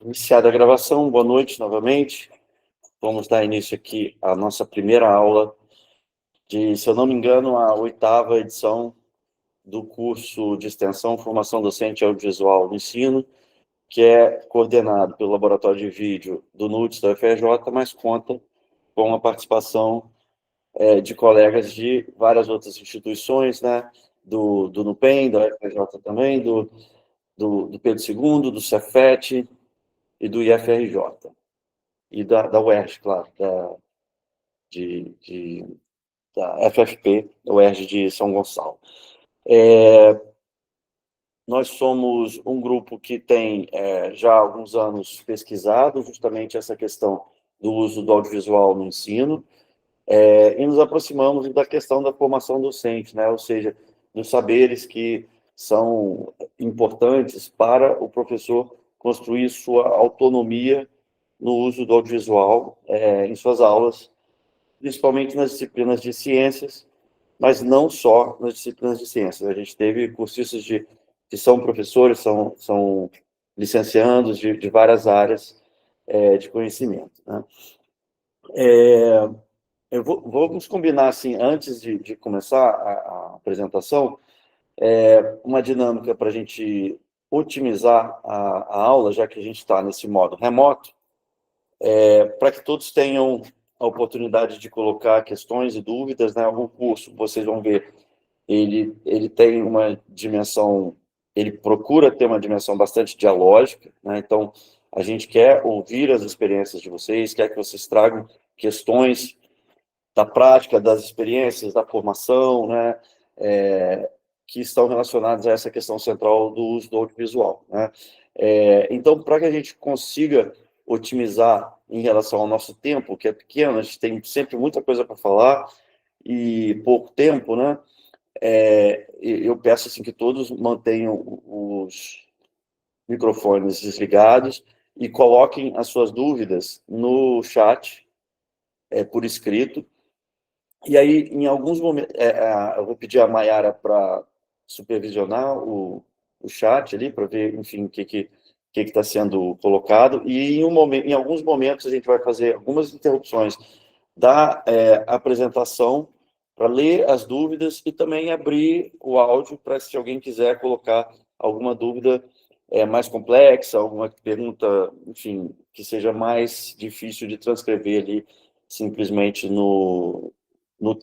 Iniciada a gravação, boa noite novamente. Vamos dar início aqui à nossa primeira aula de, se eu não me engano, a 8ª edição do curso de extensão Formação Docente Audiovisual no Ensino, que é coordenado pelo Laboratório de Vídeo do NUTS da UFRJ, mas conta com a participação de colegas de várias outras instituições, né? Do NUPEM, da UFRJ também, do Pedro II, do Cefet e do IFRJ. E da UERJ, claro, da FFP, da UERJ de São Gonçalo. Nós somos um grupo que tem já há alguns anos pesquisado justamente essa questão do uso do audiovisual no ensino, e nos aproximamos da questão da formação docente, né? Ou seja, dos saberes que são importantes para o professor construir sua autonomia no uso do audiovisual em suas aulas, principalmente nas disciplinas de ciências, mas não só nas disciplinas de ciências. A gente teve cursistas que são professores, são licenciandos de várias áreas de conhecimento, né? Vamos combinar, assim, antes de começar a apresentação, uma dinâmica para a gente otimizar a aula, já que a gente está nesse modo remoto, para que todos tenham a oportunidade de colocar questões e dúvidas, né? O curso, vocês vão ver, ele tem uma dimensão, ele procura ter uma dimensão bastante dialógica, né? Então, a gente quer ouvir as experiências de vocês, quer que vocês tragam questões da prática, das experiências, da formação, né? Que estão relacionadas a essa questão central do uso do audiovisual, né? Então, para que a gente consiga otimizar em relação ao nosso tempo, que é pequeno, a gente tem sempre muita coisa para falar e pouco tempo, né? Eu peço assim, que todos mantenham os microfones desligados e coloquem as suas dúvidas no chat, por escrito. E aí, em alguns momentos, eu vou pedir a Mayara para supervisionar o chat ali, para ver, enfim, o que está sendo colocado. E em alguns momentos a gente vai fazer algumas interrupções da apresentação para ler as dúvidas e também abrir o áudio para, se alguém quiser colocar alguma dúvida mais complexa, alguma pergunta, enfim, que seja mais difícil de transcrever ali simplesmente no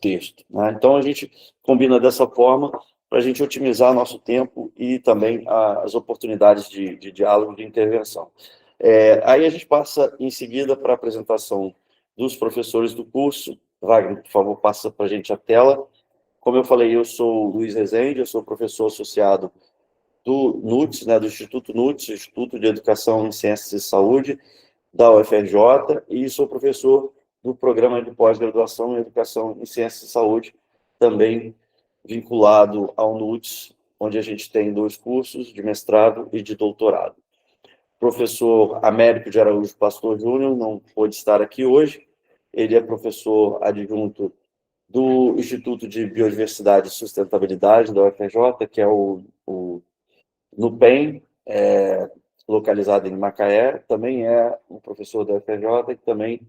texto, né? Então, a gente combina dessa forma para a gente otimizar nosso tempo e também as oportunidades de diálogo, de intervenção. Aí a gente passa, em seguida, para a apresentação dos professores do curso. Wagner, por favor, passa para a gente a tela. Como eu falei, eu sou o Luiz Rezende, eu sou professor associado do NUTS, né, do Instituto NUTS, Instituto de Educação em Ciências e Saúde, da UFRJ, e sou professor do programa de pós-graduação em Educação em Ciências e Saúde, também vinculado ao NUTS, onde a gente tem 2 cursos de mestrado e de doutorado. O professor Américo de Araújo Pastor Júnior não pôde estar aqui hoje, ele é professor adjunto do Instituto de Biodiversidade e Sustentabilidade da UFRJ, que é o NUPEM, localizado em Macaé, também é um professor da UFRJ, que também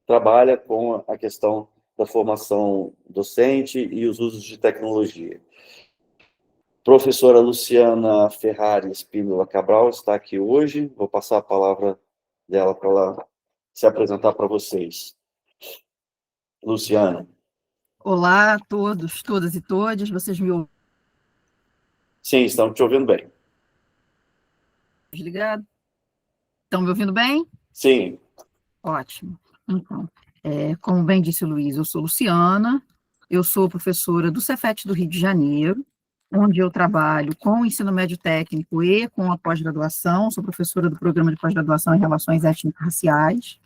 trabalha com a questão da formação docente e os usos de tecnologia. Professora Luciana Ferrari Espíndola Cabral está aqui hoje. Vou passar a palavra dela para ela se apresentar para vocês. Luciana. Olá a todos, todas e todes. Vocês me ouvem? Sim, estamos te ouvindo bem. Desligado? Estão me ouvindo bem? Sim. Ótimo. Então, como bem disse o Luiz, eu sou Luciana, eu sou professora do Cefet do Rio de Janeiro, onde eu trabalho com o ensino médio técnico e com a pós-graduação. Sou professora do programa de pós-graduação em Relações Étnico-Raciais.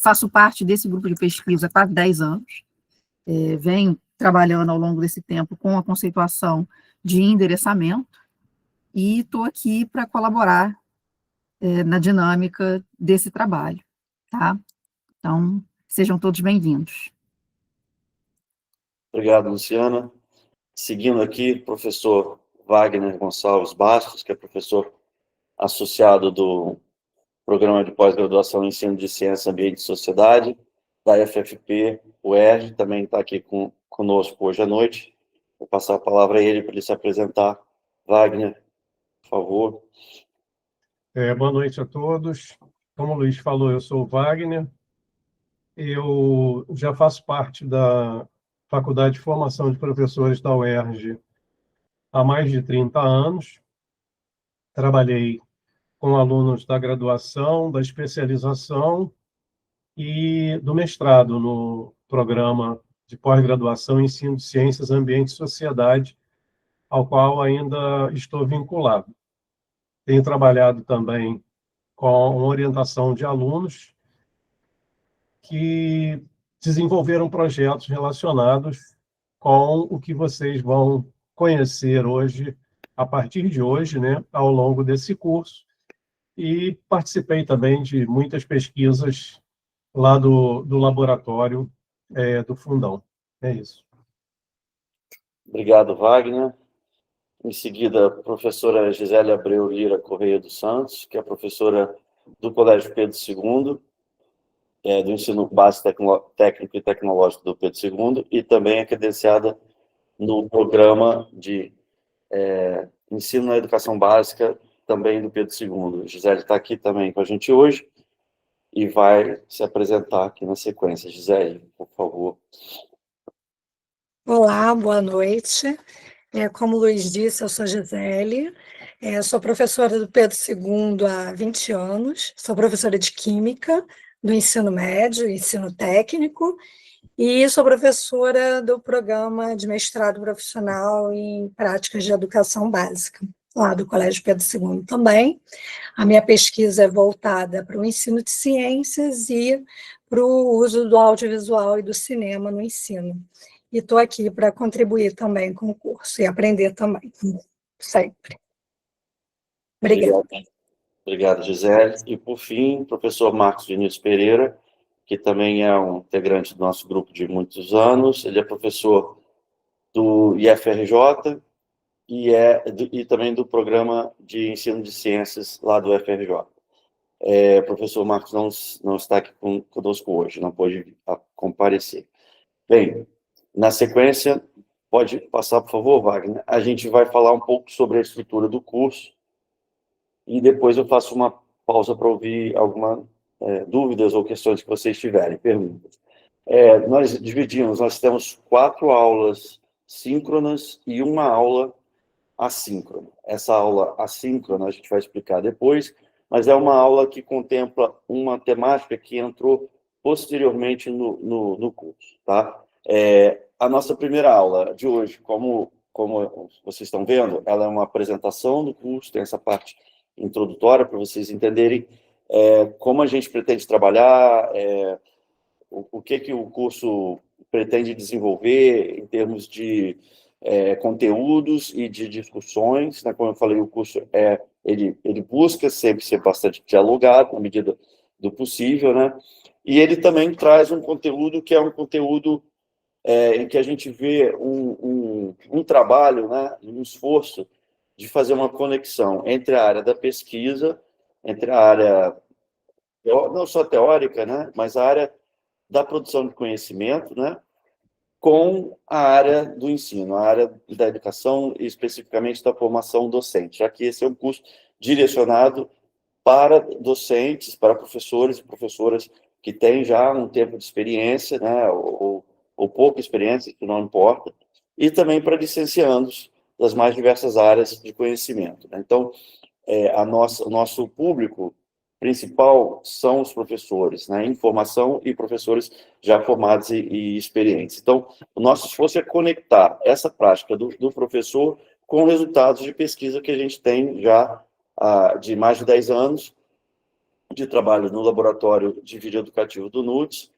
Faço parte desse grupo de pesquisa há quase 10 anos. Venho trabalhando ao longo desse tempo com a conceituação de endereçamento e estou aqui para colaborar na dinâmica desse trabalho, tá? Então, sejam todos bem-vindos. Obrigado, Luciana. Seguindo aqui, professor Wagner Gonçalves Bastos, que é professor associado do Programa de Pós-Graduação em Ensino de Ciência, Ambiente e Sociedade, da FFP, UERJ, também está aqui conosco hoje à noite. Vou passar a palavra a ele para ele se apresentar. Wagner, por favor. Boa noite a todos. Como o Luiz falou, eu sou o Wagner. Eu já faço parte da Faculdade de Formação de Professores da UERJ há mais de 30 anos. Trabalhei com alunos da graduação, da especialização e do mestrado no programa de pós-graduação em Ensino de Ciências, Ambiente e Sociedade, ao qual ainda estou vinculado. Tenho trabalhado também com orientação de alunos que desenvolveram projetos relacionados com o que vocês vão conhecer hoje, a partir de hoje, né, ao longo desse curso, e participei também de muitas pesquisas lá do laboratório do Fundão. É isso. Obrigado, Wagner. Em seguida, a professora Gisele Abreu Lira Correia dos Santos, que é professora do Colégio Pedro II, do Ensino Básico Técnico e Tecnológico do Pedro II, e também é credenciada no programa de Ensino na Educação Básica, também do Pedro II. Gisele está aqui também com a gente hoje e vai se apresentar aqui na sequência. Gisele, por favor. Olá, boa noite. Como o Luiz disse, eu sou Gisele, sou professora do Pedro II há 20 anos, sou professora de Química do ensino médio, ensino técnico, e sou professora do programa de mestrado profissional em práticas de educação básica, lá do Colégio Pedro II também. A minha pesquisa é voltada para o ensino de ciências e para o uso do audiovisual e do cinema no ensino. E estou aqui para contribuir também com o curso e aprender também, sempre. Obrigada. Obrigado, Gisele. E, por fim, o professor Marcos Vinícius Pereira, que também é um integrante do nosso grupo de muitos anos. Ele é professor do IFRJ e também do Programa de Ensino de Ciências lá do FRJ. O professor Marcos não está aqui conosco hoje, não pôde comparecer. Bem, na sequência, pode passar, por favor, Wagner. A gente vai falar um pouco sobre a estrutura do curso e depois eu faço uma pausa para ouvir algumas dúvidas ou questões que vocês tiverem, perguntas. Nós temos 4 aulas síncronas e uma aula assíncrona. Essa aula assíncrona a gente vai explicar depois, mas é uma aula que contempla uma temática que entrou posteriormente no curso, tá? A nossa primeira aula de hoje, como vocês estão vendo, ela é uma apresentação do curso, tem essa parte introdutória para vocês entenderem como a gente pretende trabalhar, o que o curso pretende desenvolver em termos de conteúdos e de discussões, né? Como eu falei, o curso ele busca sempre ser bastante dialogado, na medida do possível, né? E ele também traz um conteúdo que é um conteúdo em que a gente vê um trabalho, né, um esforço de fazer uma conexão entre a área da pesquisa, entre a área, não só teórica, né, mas a área da produção de conhecimento, né, com a área do ensino, a área da educação e especificamente da formação docente, já que esse é um curso direcionado para docentes, para professores e professoras que têm já um tempo de experiência, né, ou pouca experiência, que não importa, e também para licenciandos das mais diversas áreas de conhecimento, né? Então, o nosso público principal são os professores, né, em formação e professores já formados e experientes. Então, o nosso esforço é conectar essa prática do professor com resultados de pesquisa que a gente tem já de mais de 10 anos de trabalho no laboratório de vídeo educativo do NUTS,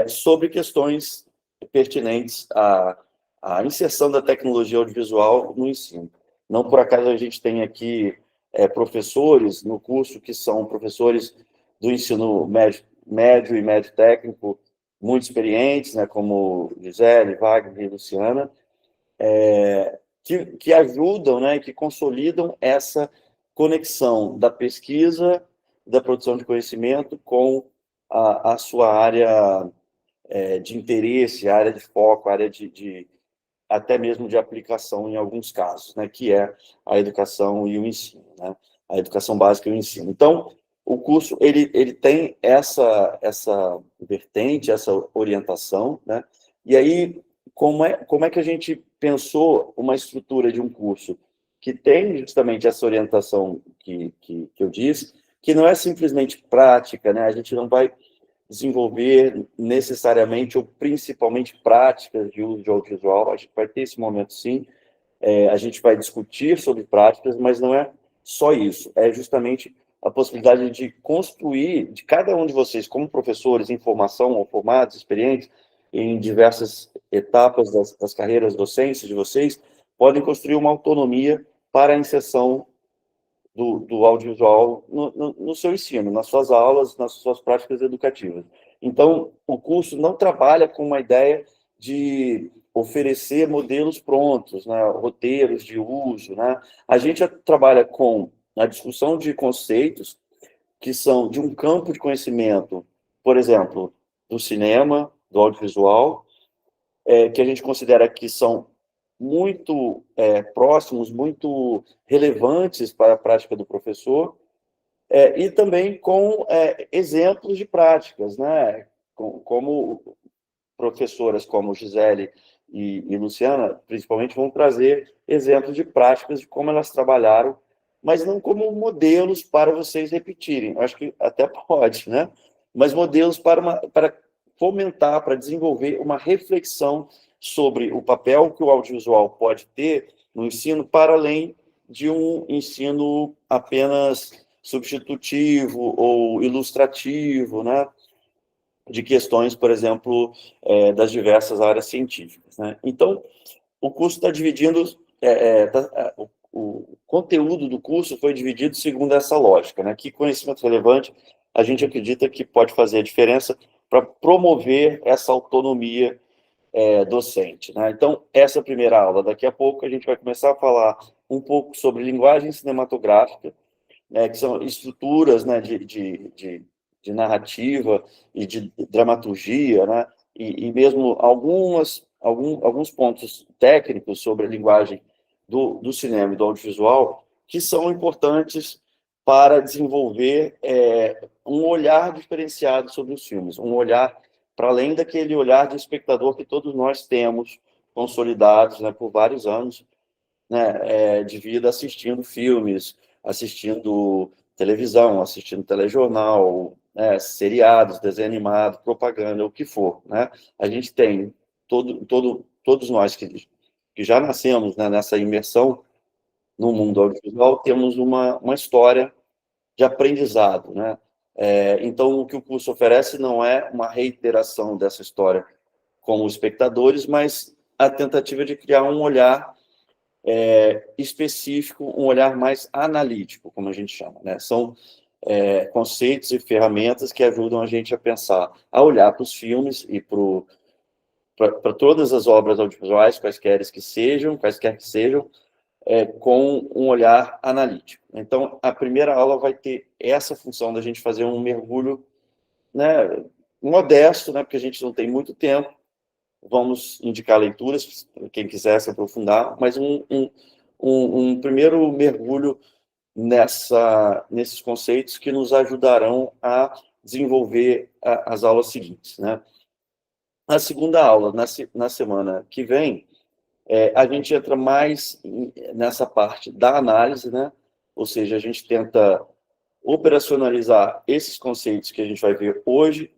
sobre questões pertinentes à inserção da tecnologia audiovisual no ensino. Não por acaso a gente tem aqui professores no curso que são professores do ensino médio e médio técnico, muito experientes, né, como Gisele, Wagner e Luciana, que ajudam, né, que consolidam essa conexão da pesquisa da produção de conhecimento com a sua área de interesse, área de foco, área até mesmo de aplicação em alguns casos, né, que é a educação e o ensino, né, a educação básica e o ensino. Então, o curso ele tem essa vertente, essa orientação, né, e aí como é que a gente pensou uma estrutura de um curso que tem justamente essa orientação que eu disse, que não é simplesmente prática, né, a gente não vai desenvolver necessariamente ou principalmente práticas de uso de audiovisual. A gente vai ter esse momento, sim. A gente vai discutir sobre práticas, mas não é só isso. É justamente a possibilidade de construir, de cada um de vocês, como professores em formação ou formados, experientes, em diversas etapas das carreiras docentes de vocês, podem construir uma autonomia para a inserção do audiovisual no seu ensino, nas suas aulas, nas suas práticas educativas. Então, o curso não trabalha com uma ideia de oferecer modelos prontos, né, roteiros de uso, né? A gente trabalha com a discussão de conceitos que são de um campo de conhecimento, por exemplo, do cinema, do audiovisual, que a gente considera que são muito próximos, muito relevantes para a prática do professor, e também com exemplos de práticas, né? Como professoras como Gisele e Luciana, principalmente, vão trazer exemplos de práticas de como elas trabalharam, mas não como modelos para vocês repetirem. Acho que até pode, né? Mas modelos para fomentar, para desenvolver uma reflexão sobre o papel que o audiovisual pode ter no ensino, para além de um ensino apenas substitutivo ou ilustrativo, né, de questões, por exemplo, das diversas áreas científicas, né? Então, o curso está dividindo, o conteúdo do curso foi dividido segundo essa lógica, né? Que conhecimento relevante a gente acredita que pode fazer a diferença para promover essa autonomia docente, né? Então, essa primeira aula, daqui a pouco a gente vai começar a falar um pouco sobre linguagem cinematográfica, né, que são estruturas, né, de narrativa e de dramaturgia, né, e mesmo alguns pontos técnicos sobre a linguagem do cinema e do audiovisual, que são importantes para desenvolver um olhar diferenciado sobre os filmes, um olhar para além daquele olhar de espectador que todos nós temos consolidados, né, por vários anos, né, de vida assistindo filmes, assistindo televisão, assistindo telejornal, né, seriados, desenho animado, propaganda, o que for, né? A gente tem todos nós que já nascemos, né, nessa imersão no mundo audiovisual, temos uma história de aprendizado, né? Então, o que o curso oferece não é uma reiteração dessa história como espectadores, mas a tentativa de criar um olhar específico, um olhar mais analítico, como a gente chama, né? São conceitos e ferramentas que ajudam a gente a pensar, a olhar para os filmes e para todas as obras audiovisuais, quaisquer que sejam, com um olhar analítico. Então, a primeira aula vai ter essa função da gente fazer um mergulho, né, modesto, né, porque a gente não tem muito tempo. Vamos indicar leituras, para quem quiser se aprofundar, mas um primeiro mergulho nesses conceitos que nos ajudarão a desenvolver as aulas seguintes, né? A segunda aula, na semana que vem, a gente entra mais nessa parte da análise, né? Ou seja, a gente tenta operacionalizar esses conceitos que a gente vai ver hoje,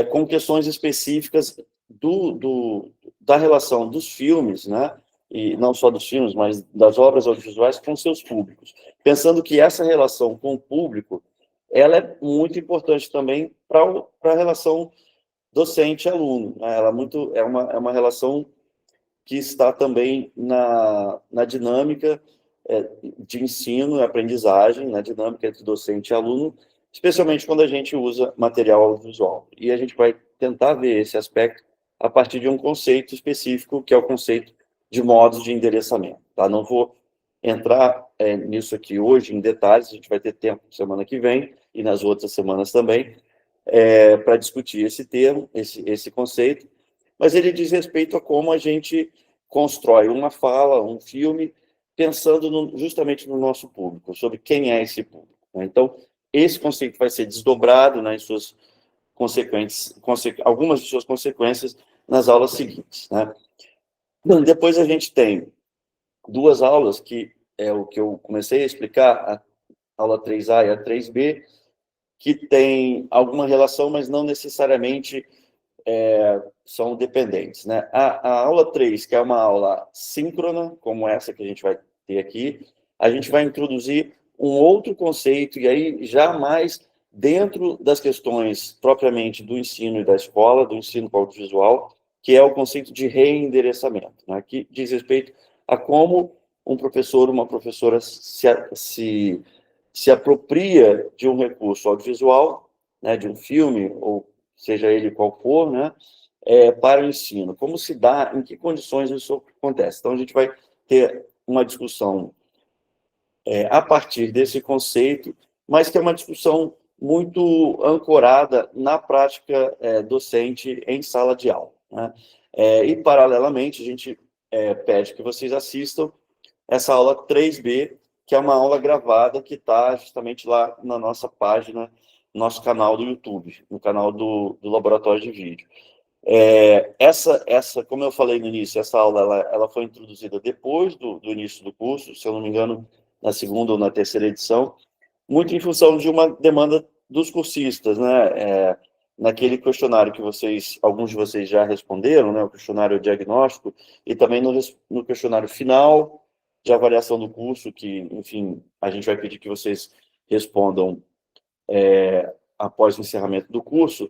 com questões específicas da relação dos filmes, né? E não só dos filmes, mas das obras audiovisuais com seus públicos. Pensando que essa relação com o público, ela é muito importante também para a relação docente-aluno, né? Ela é uma relação que está também na dinâmica de ensino e aprendizagem, na dinâmica entre docente e aluno, especialmente quando a gente usa material audiovisual. E a gente vai tentar ver esse aspecto a partir de um conceito específico, que é o conceito de modos de endereçamento. Tá? Não vou entrar nisso aqui hoje, em detalhes, a gente vai ter tempo semana que vem, e nas outras semanas também, para discutir esse termo, esse conceito, mas ele diz respeito a como a gente constrói uma fala, um filme, pensando justamente no nosso público, sobre quem é esse público, né? Então, esse conceito vai ser desdobrado, né, em suas algumas de suas consequências nas aulas seguintes, né? Bom, depois a gente tem 2 aulas, que é o que eu comecei a explicar, a aula 3A e a 3B, que tem alguma relação, mas não necessariamente são dependentes, né? A aula 3, que é uma aula síncrona, como essa que a gente vai ter aqui, a gente vai introduzir um outro conceito, e aí já mais dentro das questões propriamente do ensino e da escola, do ensino audiovisual, que é o conceito de reendereçamento, né? Que diz respeito a como um professor, uma professora se apropria de um recurso audiovisual, né, de um filme, ou seja ele qual for, né, para o ensino. Como se dá, em que condições isso acontece? Então, a gente vai ter uma discussão a partir desse conceito, mas que é uma discussão muito ancorada na prática docente em sala de aula, né? E, paralelamente, a gente pede que vocês assistam essa aula 3B, que é uma aula gravada que está justamente lá na nossa página, no nosso canal do YouTube, no canal do Laboratório de Vídeo. Como eu falei no início, essa aula ela foi introduzida depois do início do curso, se eu não me engano, na segunda ou na terceira edição, muito em função de uma demanda dos cursistas, né? Naquele questionário que alguns de vocês já responderam, né? O questionário diagnóstico, e também no questionário final de avaliação do curso, que, enfim, a gente vai pedir que vocês respondam após o encerramento do curso,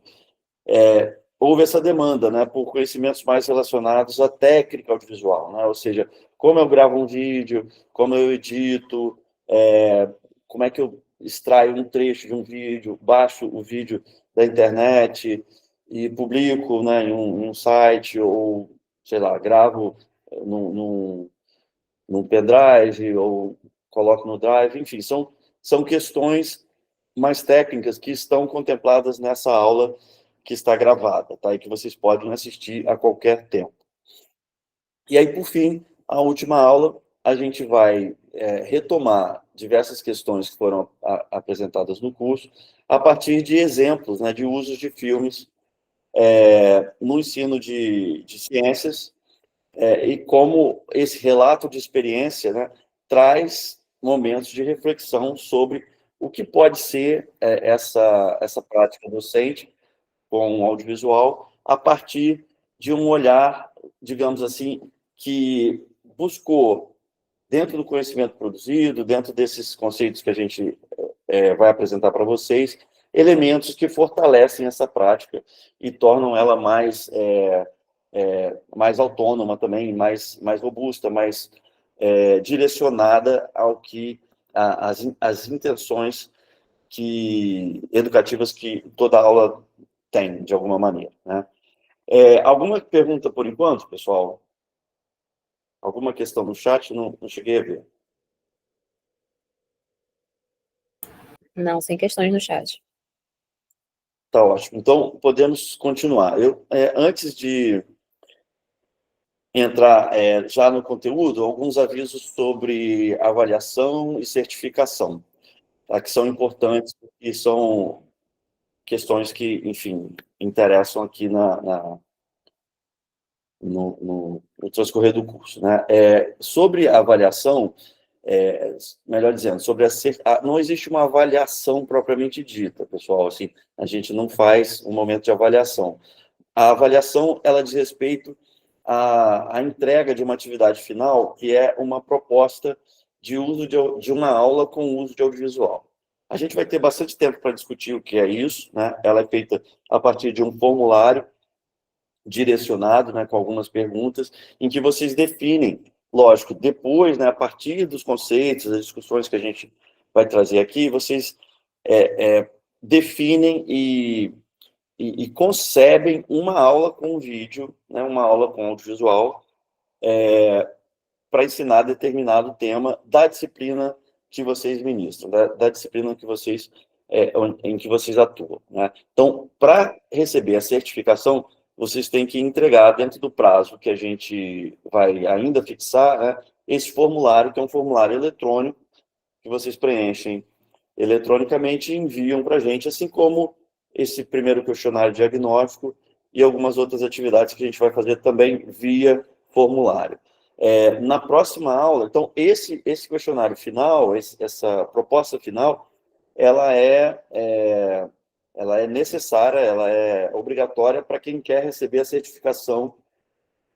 houve essa demanda, né, por conhecimentos mais relacionados à técnica audiovisual, né? Ou seja, como eu gravo um vídeo, como eu edito, como é que eu extraio um trecho de um vídeo, baixo o vídeo da internet e publico, né, em um site, ou, sei lá, gravo num pendrive, ou coloco no drive, enfim, são questões mais técnicas que estão contempladas nessa aula que está gravada, tá? E que vocês podem assistir a qualquer tempo. E aí, por fim, a última aula, a gente vai retomar diversas questões que foram apresentadas no curso, a partir de exemplos, né, de usos de filmes no ensino de ciências, e como esse relato de experiência, né, traz momentos de reflexão sobre o que pode ser essa prática docente com o audiovisual, a partir de um olhar, digamos assim, que buscou, dentro do conhecimento produzido, dentro desses conceitos que a gente vai apresentar para vocês, elementos que fortalecem essa prática e tornam ela mais autônoma também, mais robusta, mais direcionada ao que as intenções educativas que toda aula tem, de alguma maneira, né? Alguma pergunta por enquanto, pessoal? Alguma questão no chat? Não cheguei a ver. Não, sem questões no chat. Tá ótimo. Então, podemos continuar. Antes de entrar já no conteúdo, alguns avisos sobre avaliação e certificação, tá? Que são importantes e são questões que, enfim, interessam aqui no transcorrer do curso, né? Sobre a avaliação, melhor dizendo, não existe uma avaliação propriamente dita, pessoal, assim, a gente não faz um momento de avaliação. A avaliação, ela diz respeito à entrega de uma atividade final, que é uma proposta de uso de uma aula com uso de audiovisual. A gente vai ter bastante tempo para discutir o que é isso, né? Ela é feita a partir de um formulário direcionado, né, com algumas perguntas, em que vocês definem, lógico, depois, né, a partir dos conceitos, das discussões que a gente vai trazer aqui, vocês definem e concebem uma aula com vídeo, né, uma aula com audiovisual, para ensinar determinado tema da disciplina que vocês ministram, da disciplina que vocês em que vocês atuam, né? Então, para receber a certificação, vocês têm que entregar dentro do prazo que a gente vai ainda fixar, né, esse formulário, que é um formulário eletrônico, que vocês preenchem eletronicamente e enviam para a gente, assim como esse primeiro questionário diagnóstico e algumas outras atividades que a gente vai fazer também via formulário. Na próxima aula, então, esse questionário final, essa proposta final, ela é necessária, ela é obrigatória para quem quer receber a certificação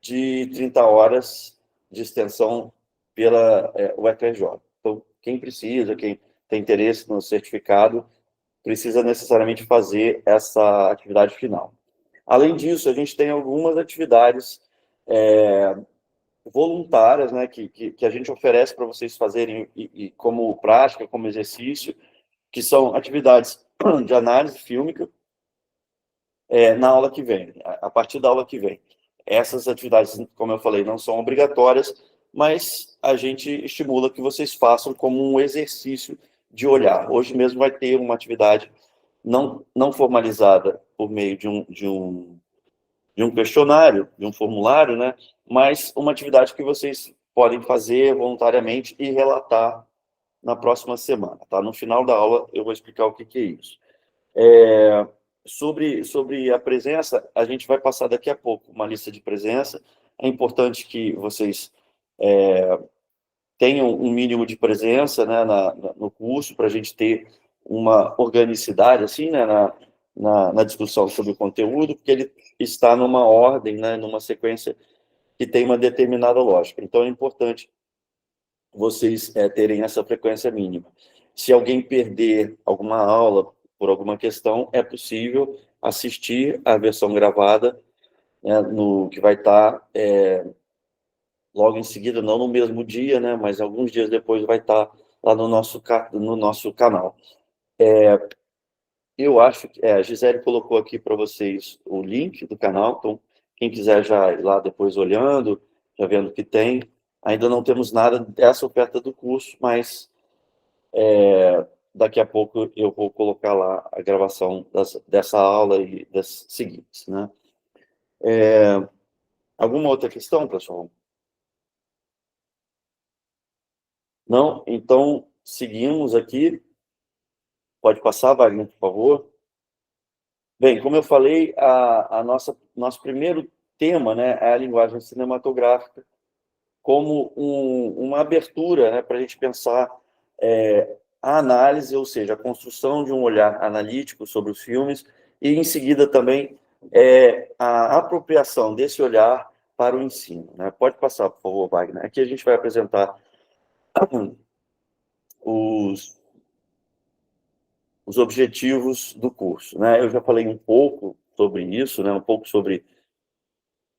de 30 horas de extensão pela UFRJ. Então, quem precisa, quem tem interesse no certificado, precisa necessariamente fazer essa atividade final. Além disso, a gente tem algumas atividades voluntárias, né, que a gente oferece para vocês fazerem e como prática, como exercício, que são atividades de análise fílmica na aula que vem, a partir da aula que vem. Essas atividades, como eu falei, não são obrigatórias, mas a gente estimula que vocês façam como um exercício de olhar. Hoje mesmo vai ter uma atividade não formalizada por meio de um questionário, de um formulário, né? Mas uma atividade que vocês podem fazer voluntariamente e relatar na próxima semana, tá? No final da aula eu vou explicar o que é isso. Sobre a presença, a gente vai passar daqui a pouco uma lista de presença. É importante que vocês tenham um mínimo de presença, né, no curso, para a gente ter uma organicidade assim, né, na discussão sobre o conteúdo, porque ele está numa ordem, né, numa sequência que tem uma determinada lógica. Então, é importante vocês terem essa frequência mínima. Se alguém perder alguma aula por alguma questão, é possível assistir a versão gravada, né, que vai estar logo em seguida, não no mesmo dia, né, mas alguns dias depois vai estar lá no nosso canal. Eu acho que a Gisele colocou aqui para vocês o link do canal, então quem quiser já ir lá depois olhando, já vendo o que tem. Ainda não temos nada dessa oferta do curso, mas daqui a pouco eu vou colocar lá a gravação dessa aula e das seguintes, né? Alguma outra questão, pessoal? Não? Então, seguimos aqui. Pode passar, Wagner, por favor. Bem, como eu falei, nosso primeiro tema, né, é a linguagem cinematográfica, como uma abertura, né, para a gente pensar a análise, ou seja, a construção de um olhar analítico sobre os filmes, e, em seguida, também a apropriação desse olhar para o ensino, né? Pode passar, por favor, Wagner. Aqui a gente vai apresentar os objetivos do curso, né? Eu já falei um pouco sobre isso, né? Um pouco sobre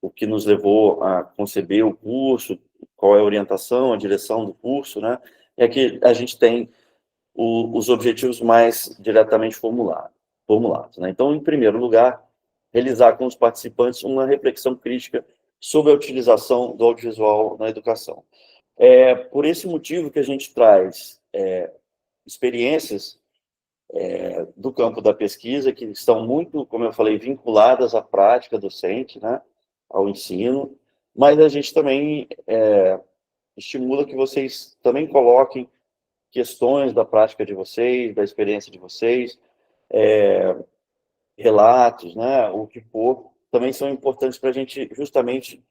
o que nos levou a conceber o curso, qual é a orientação, a direção do curso, né? E aqui a gente tem os objetivos mais diretamente formulados, né? Então, em primeiro lugar, realizar com os participantes uma reflexão crítica sobre a utilização do audiovisual na educação. Por esse motivo que a gente traz experiências do campo da pesquisa, que estão muito, como eu falei, vinculadas à prática docente, né, ao ensino, mas a gente também estimula que vocês também coloquem questões da prática de vocês, da experiência de vocês, relatos, né, o que for, também são importantes para a gente justamente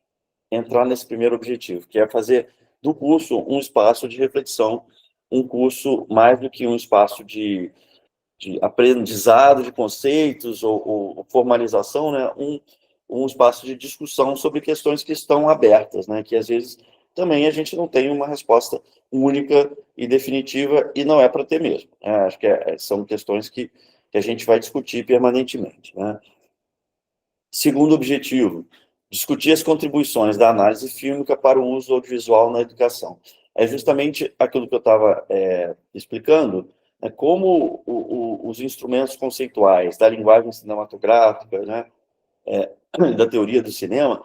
entrar nesse primeiro objetivo, que é fazer do curso um espaço de reflexão, um curso mais do que um espaço de aprendizado de conceitos ou formalização, né, um espaço de discussão sobre questões que estão abertas, né, que às vezes também a gente não tem uma resposta única e definitiva, e não é para ter mesmo, né? Acho que são questões que a gente vai discutir permanentemente, né? Segundo objetivo, discutir as contribuições da análise fílmica para o uso audiovisual na educação. É justamente aquilo que eu estava explicando, né, como os instrumentos conceituais da linguagem cinematográfica, né, da teoria do cinema,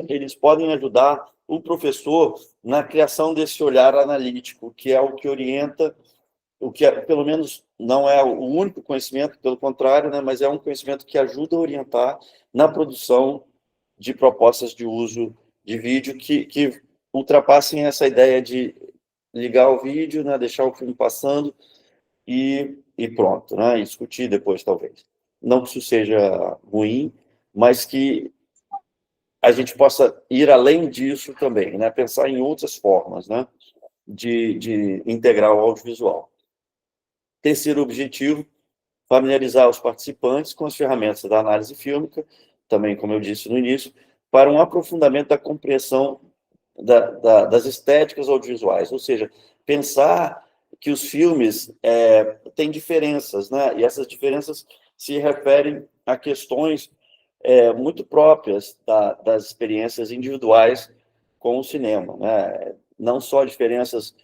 eles podem ajudar o professor na criação desse olhar analítico, que é o que orienta o que pelo menos não é o único conhecimento, pelo contrário, né, mas é um conhecimento que ajuda a orientar na produção de propostas de uso de vídeo que ultrapassem essa ideia de ligar o vídeo, né, deixar o filme passando e pronto, né, e discutir depois, talvez. Não que isso seja ruim, mas que a gente possa ir além disso também, né, pensar em outras formas, né, de integrar o audiovisual. Terceiro objetivo, familiarizar os participantes com as ferramentas da análise fílmica, também, como eu disse no início, para um aprofundamento da compreensão das estéticas audiovisuais, ou seja, pensar que os filmes têm diferenças, né? E essas diferenças se referem a questões muito próprias das experiências individuais com o cinema, né? Não só diferenças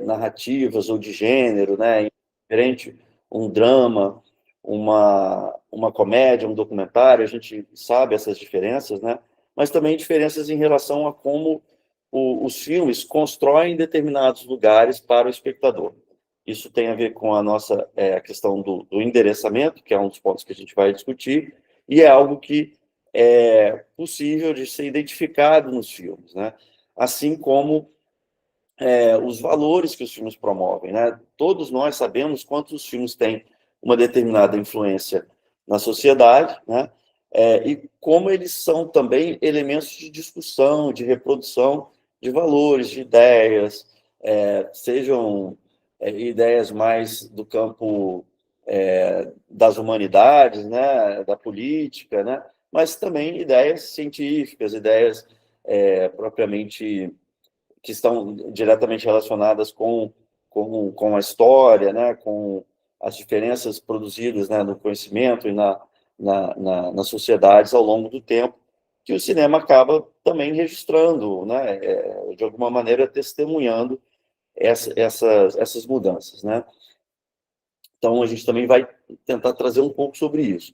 narrativas ou de gênero, né? Diferente um drama, uma comédia, um documentário, a gente sabe essas diferenças, né? Mas também diferenças em relação a como os filmes constroem determinados lugares para o espectador. Isso tem a ver com a nossa a questão do endereçamento, que é um dos pontos que a gente vai discutir, e é algo que é possível de ser identificado nos filmes, né? Assim como os valores que os filmes promovem, né? Todos nós sabemos quantos os filmes têm uma determinada influência na sociedade, né? E como eles são também elementos de discussão, de reprodução de valores, de ideias, sejam ideias mais do campo das humanidades, né? Da política, né? Mas também ideias científicas, ideias propriamente que estão diretamente relacionadas com a história, né, com as diferenças produzidas, né, no conhecimento e nas sociedades ao longo do tempo, que o cinema acaba também registrando, né, de alguma maneira testemunhando essas mudanças, né? Então, a gente também vai tentar trazer um pouco sobre isso,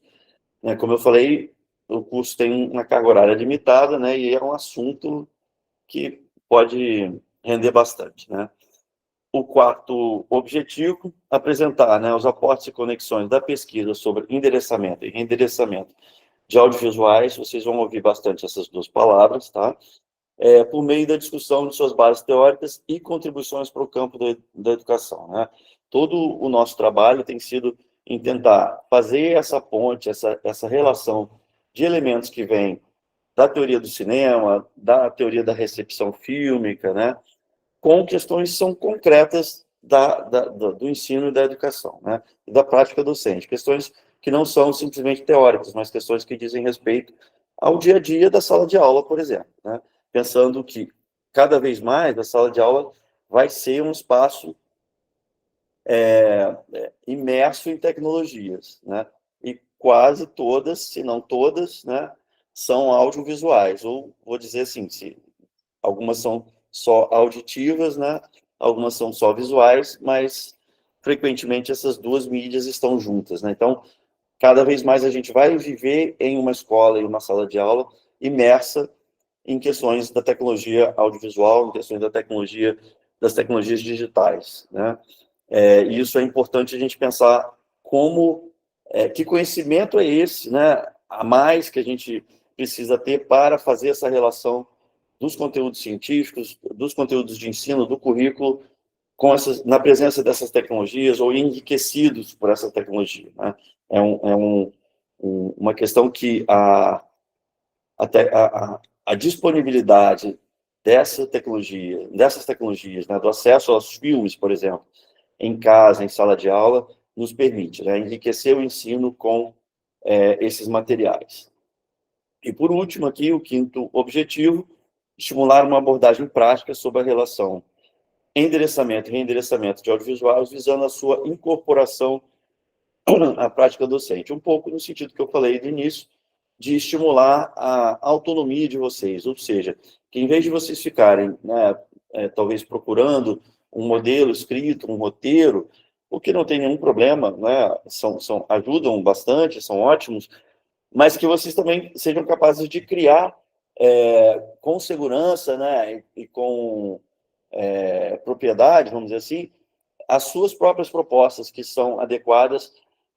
né? Como eu falei, o curso tem uma carga horária limitada, né, e é um assunto que pode render bastante, né? O quarto objetivo, apresentar, né, os aportes e conexões da pesquisa sobre endereçamento e reendereçamento de audiovisuais, vocês vão ouvir bastante essas duas palavras, tá? Por meio da discussão de suas bases teóricas e contribuições para o campo da educação, né? Todo o nosso trabalho tem sido em tentar fazer essa ponte, essa relação de elementos que vêm da teoria do cinema, da teoria da recepção fílmica, né, com questões que são concretas do ensino e da educação, né, e da prática docente. Questões que não são simplesmente teóricas, mas questões que dizem respeito ao dia a dia da sala de aula, por exemplo, né, pensando que cada vez mais a sala de aula vai ser um espaço imerso em tecnologias, né, e quase todas, se não todas, né, são audiovisuais, ou vou dizer assim, algumas são só auditivas, né? Algumas são só visuais, mas frequentemente essas duas mídias estão juntas, né? Então, cada vez mais a gente vai viver em uma escola, em uma sala de aula, imersa em questões da tecnologia audiovisual, em questões das tecnologias digitais, né? E isso é importante a gente pensar que conhecimento é esse, né? A mais que a gente precisa ter para fazer essa relação dos conteúdos científicos, dos conteúdos de ensino, do currículo, na presença dessas tecnologias ou enriquecidos por essa tecnologia, né? Uma questão que a disponibilidade dessas tecnologias, né, do acesso aos filmes, por exemplo, em casa, em sala de aula, nos permite, né, enriquecer o ensino com esses materiais. E, por último, aqui, o quinto objetivo, estimular uma abordagem prática sobre a relação endereçamento e reendereçamento de audiovisuais, visando a sua incorporação à prática docente. Um pouco no sentido que eu falei do início, de estimular a autonomia de vocês, ou seja, que em vez de vocês ficarem, né, talvez procurando um modelo escrito, um roteiro, o que não tem nenhum problema, né, ajudam bastante, são ótimos, mas que vocês também sejam capazes de criar com segurança, né, e com propriedade, vamos dizer assim, as suas próprias propostas que são adequadas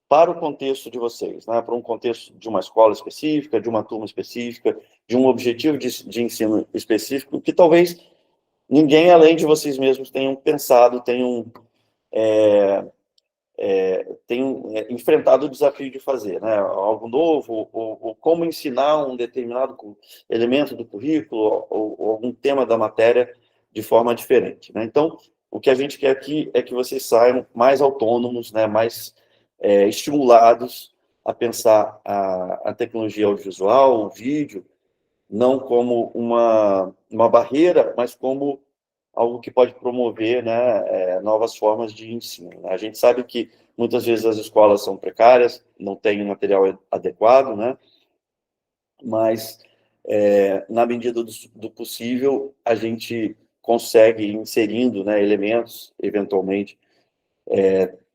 para o contexto de vocês, né? Para um contexto de uma escola específica, de uma turma específica, de um objetivo de ensino específico, que talvez ninguém, além de vocês mesmos, tenham pensado, tenham enfrentado o desafio de fazer, né? Algo novo, ou como ensinar um determinado elemento do currículo, ou algum tema da matéria de forma diferente, né? Então, o que a gente quer aqui é que vocês saiam mais autônomos, né? Mais estimulados a pensar a tecnologia audiovisual, o vídeo, não como uma barreira, mas como algo que pode promover, né, novas formas de ensino. A gente sabe que muitas vezes as escolas são precárias, não têm material adequado, né, mas na medida do possível a gente consegue ir inserindo, né, elementos, eventualmente,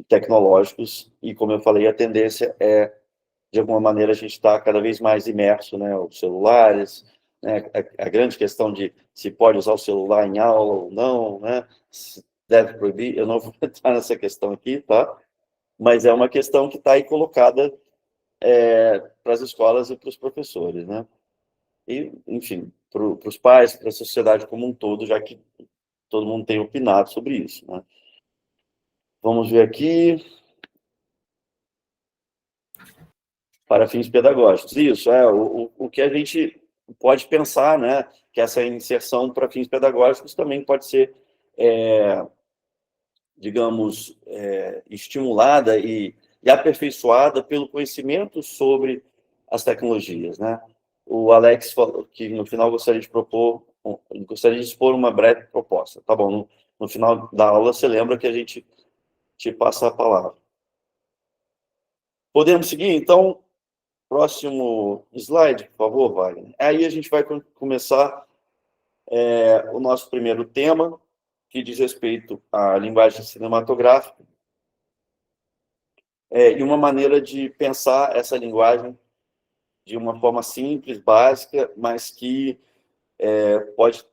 tecnológicos, e como eu falei, a tendência é, de alguma maneira, a gente está cada vez mais imerso, né, os celulares, né, a grande questão de se pode usar o celular em aula ou não, né, se deve proibir, eu não vou entrar nessa questão aqui, tá? Mas é uma questão que está aí colocada para as escolas e para os professores, né? E, enfim, para os pais, para a sociedade como um todo, já que todo mundo tem opinado sobre isso, né? Vamos ver aqui. Para fins pedagógicos. Isso, o que a gente pode pensar, né, que essa inserção para fins pedagógicos também pode ser, digamos, estimulada e aperfeiçoada pelo conhecimento sobre as tecnologias, né? O Alex falou que no final gostaria de expor uma breve proposta. Tá bom, no final da aula você lembra que a gente te passa a palavra. Podemos seguir, então? Próximo slide, por favor, Wagner. Aí a gente vai começar o nosso primeiro tema, que diz respeito à linguagem cinematográfica, e uma maneira de pensar essa linguagem de uma forma simples, básica, mas que pode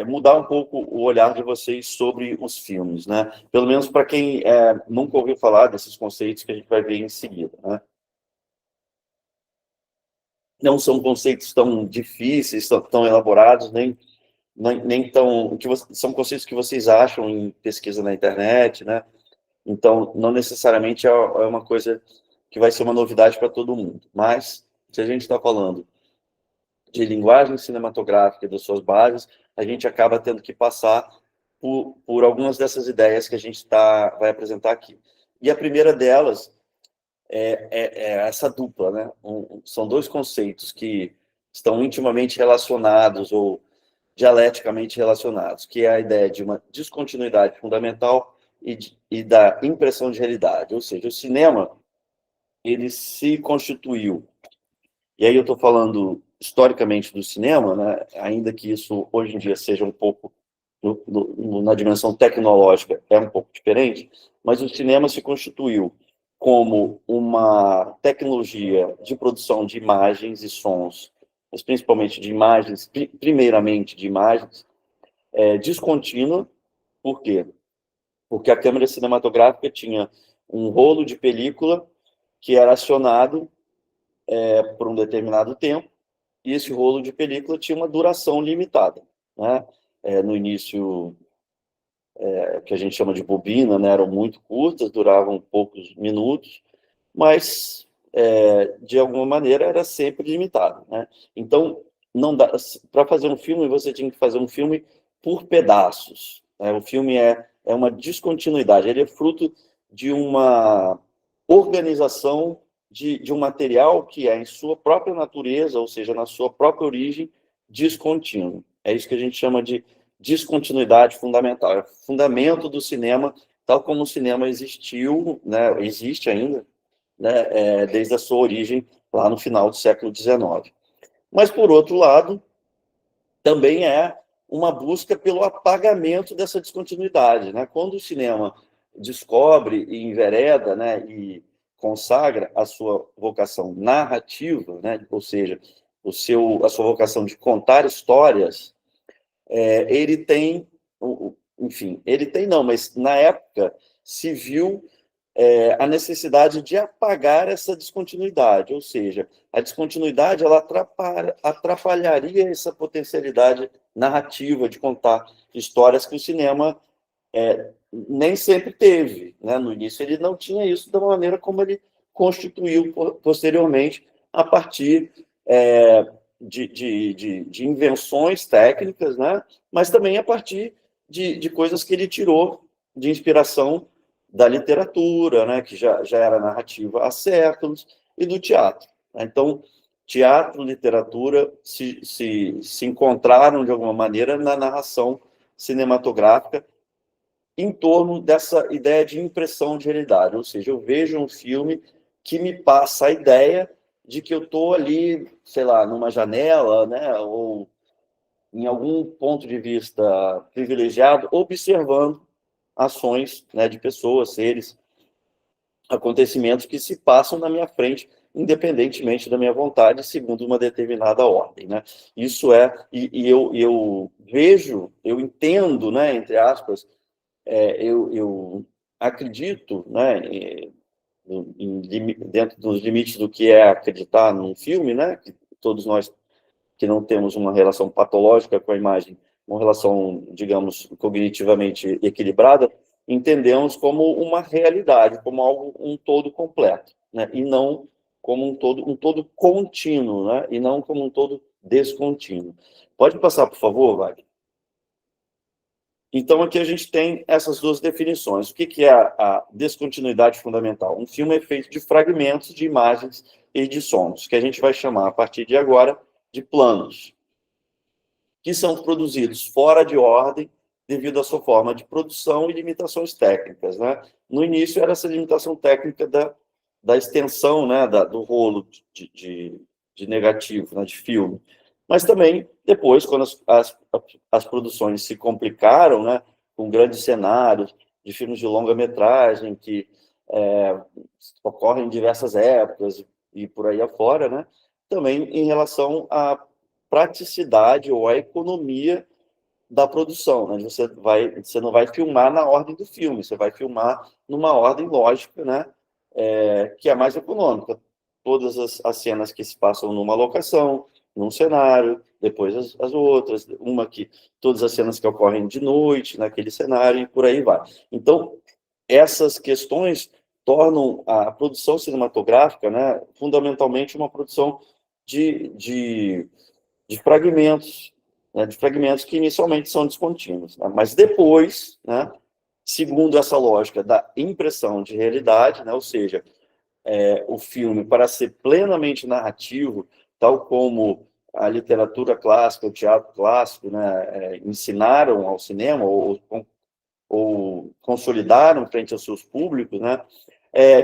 mudar um pouco o olhar de vocês sobre os filmes, né? Pelo menos para quem nunca ouviu falar desses conceitos que a gente vai ver em seguida, né? Não são conceitos tão difíceis, tão elaborados, nem tão... são conceitos que vocês acham em pesquisa na internet, né? Então, não necessariamente é uma coisa que vai ser uma novidade para todo mundo. Mas, se a gente está falando de linguagem cinematográfica e das suas bases, a gente acaba tendo que passar por algumas dessas ideias que a gente vai apresentar aqui. E a primeira delas é essa dupla, né? São dois conceitos que estão intimamente relacionados ou dialeticamente relacionados, que é a ideia de uma descontinuidade fundamental e da impressão de realidade. Ou seja, o cinema, ele se constituiu, e aí eu estou falando historicamente do cinema, né? Ainda que isso hoje em dia seja um pouco, na dimensão tecnológica, é um pouco diferente, mas o cinema se constituiu como uma tecnologia de produção de imagens e sons, mas principalmente de imagens, primeiramente de imagens, descontínua. Por quê? Porque a câmera cinematográfica tinha um rolo de película que era acionado por um determinado tempo, e esse rolo de película tinha uma duração limitada, né? No início, que a gente chama de bobina, né? Eram muito curtas, duravam poucos minutos, mas, de alguma maneira, era sempre limitado, né? Então, não dá para fazer um filme, você tinha que fazer um filme por pedaços, né? O filme é uma descontinuidade, ele é fruto de uma organização de um material que é, em sua própria natureza, ou seja, na sua própria origem, descontínuo. É isso que a gente chama de descontinuidade fundamental. É o fundamento do cinema, tal como o cinema existiu, né, existe ainda, né, desde a sua origem, lá no final do século XIX. Mas, por outro lado, também é uma busca pelo apagamento dessa descontinuidade, né? Quando o cinema descobre e envereda, né, e consagra a sua vocação narrativa, né, ou seja, a sua vocação de contar histórias, ele tem enfim, ele tem não, mas na época se viu a necessidade de apagar essa descontinuidade, ou seja, a descontinuidade ela atrapalharia essa potencialidade narrativa de contar histórias que o cinema nem sempre teve, né? No início ele não tinha isso da maneira como ele constituiu posteriormente a partir de invenções técnicas, né? Mas também a partir de coisas que ele tirou de inspiração da literatura, né? Que já era narrativa há séculos, e do teatro. Então, teatro e literatura se encontraram, de alguma maneira, na narração cinematográfica em torno dessa ideia de impressão de realidade. Ou seja, eu vejo um filme que me passa a ideia de que eu estou ali, sei lá, numa janela, né, ou em algum ponto de vista privilegiado, observando ações, né, de pessoas, seres, acontecimentos que se passam na minha frente, independentemente da minha vontade, segundo uma determinada ordem, né? Isso e eu vejo, eu entendo, né, entre aspas, eu acredito, né, dentro dos limites do que é acreditar num filme, né, que todos nós que não temos uma relação patológica com a imagem, uma relação, digamos, cognitivamente equilibrada, entendemos como uma realidade, como algo, um todo completo, né, e não como um todo contínuo, né, e não como um todo descontínuo. Pode passar, por favor, Wagner? Então, aqui a gente tem essas duas definições. O que é a descontinuidade fundamental? Um filme é feito de fragmentos de imagens e de sons, que a gente vai chamar, a partir de agora, de planos, que são produzidos fora de ordem devido à sua forma de produção e limitações técnicas, né? No início, era essa limitação técnica da extensão, né, do rolo de negativo, né, de filme. Mas também, depois, quando as produções se complicaram, né, com grandes cenários, de filmes de longa-metragem, que ocorrem em diversas épocas e por aí afora, né, também em relação à praticidade ou à economia da produção, né? Você não vai filmar na ordem do filme, você vai filmar numa ordem lógica, né? Que é mais econômica. Todas as cenas que se passam numa locação, num cenário, depois as outras, todas as cenas que ocorrem de noite naquele cenário e por aí vai. Então, essas questões tornam a produção cinematográfica, né, fundamentalmente uma produção de fragmentos, né, de fragmentos que inicialmente são descontínuos, né, mas depois, né, segundo essa lógica da impressão de realidade, né, ou seja, o filme, para ser plenamente narrativo, tal como a literatura clássica, o teatro clássico, né, ensinaram ao cinema, ou consolidaram frente aos seus públicos, né,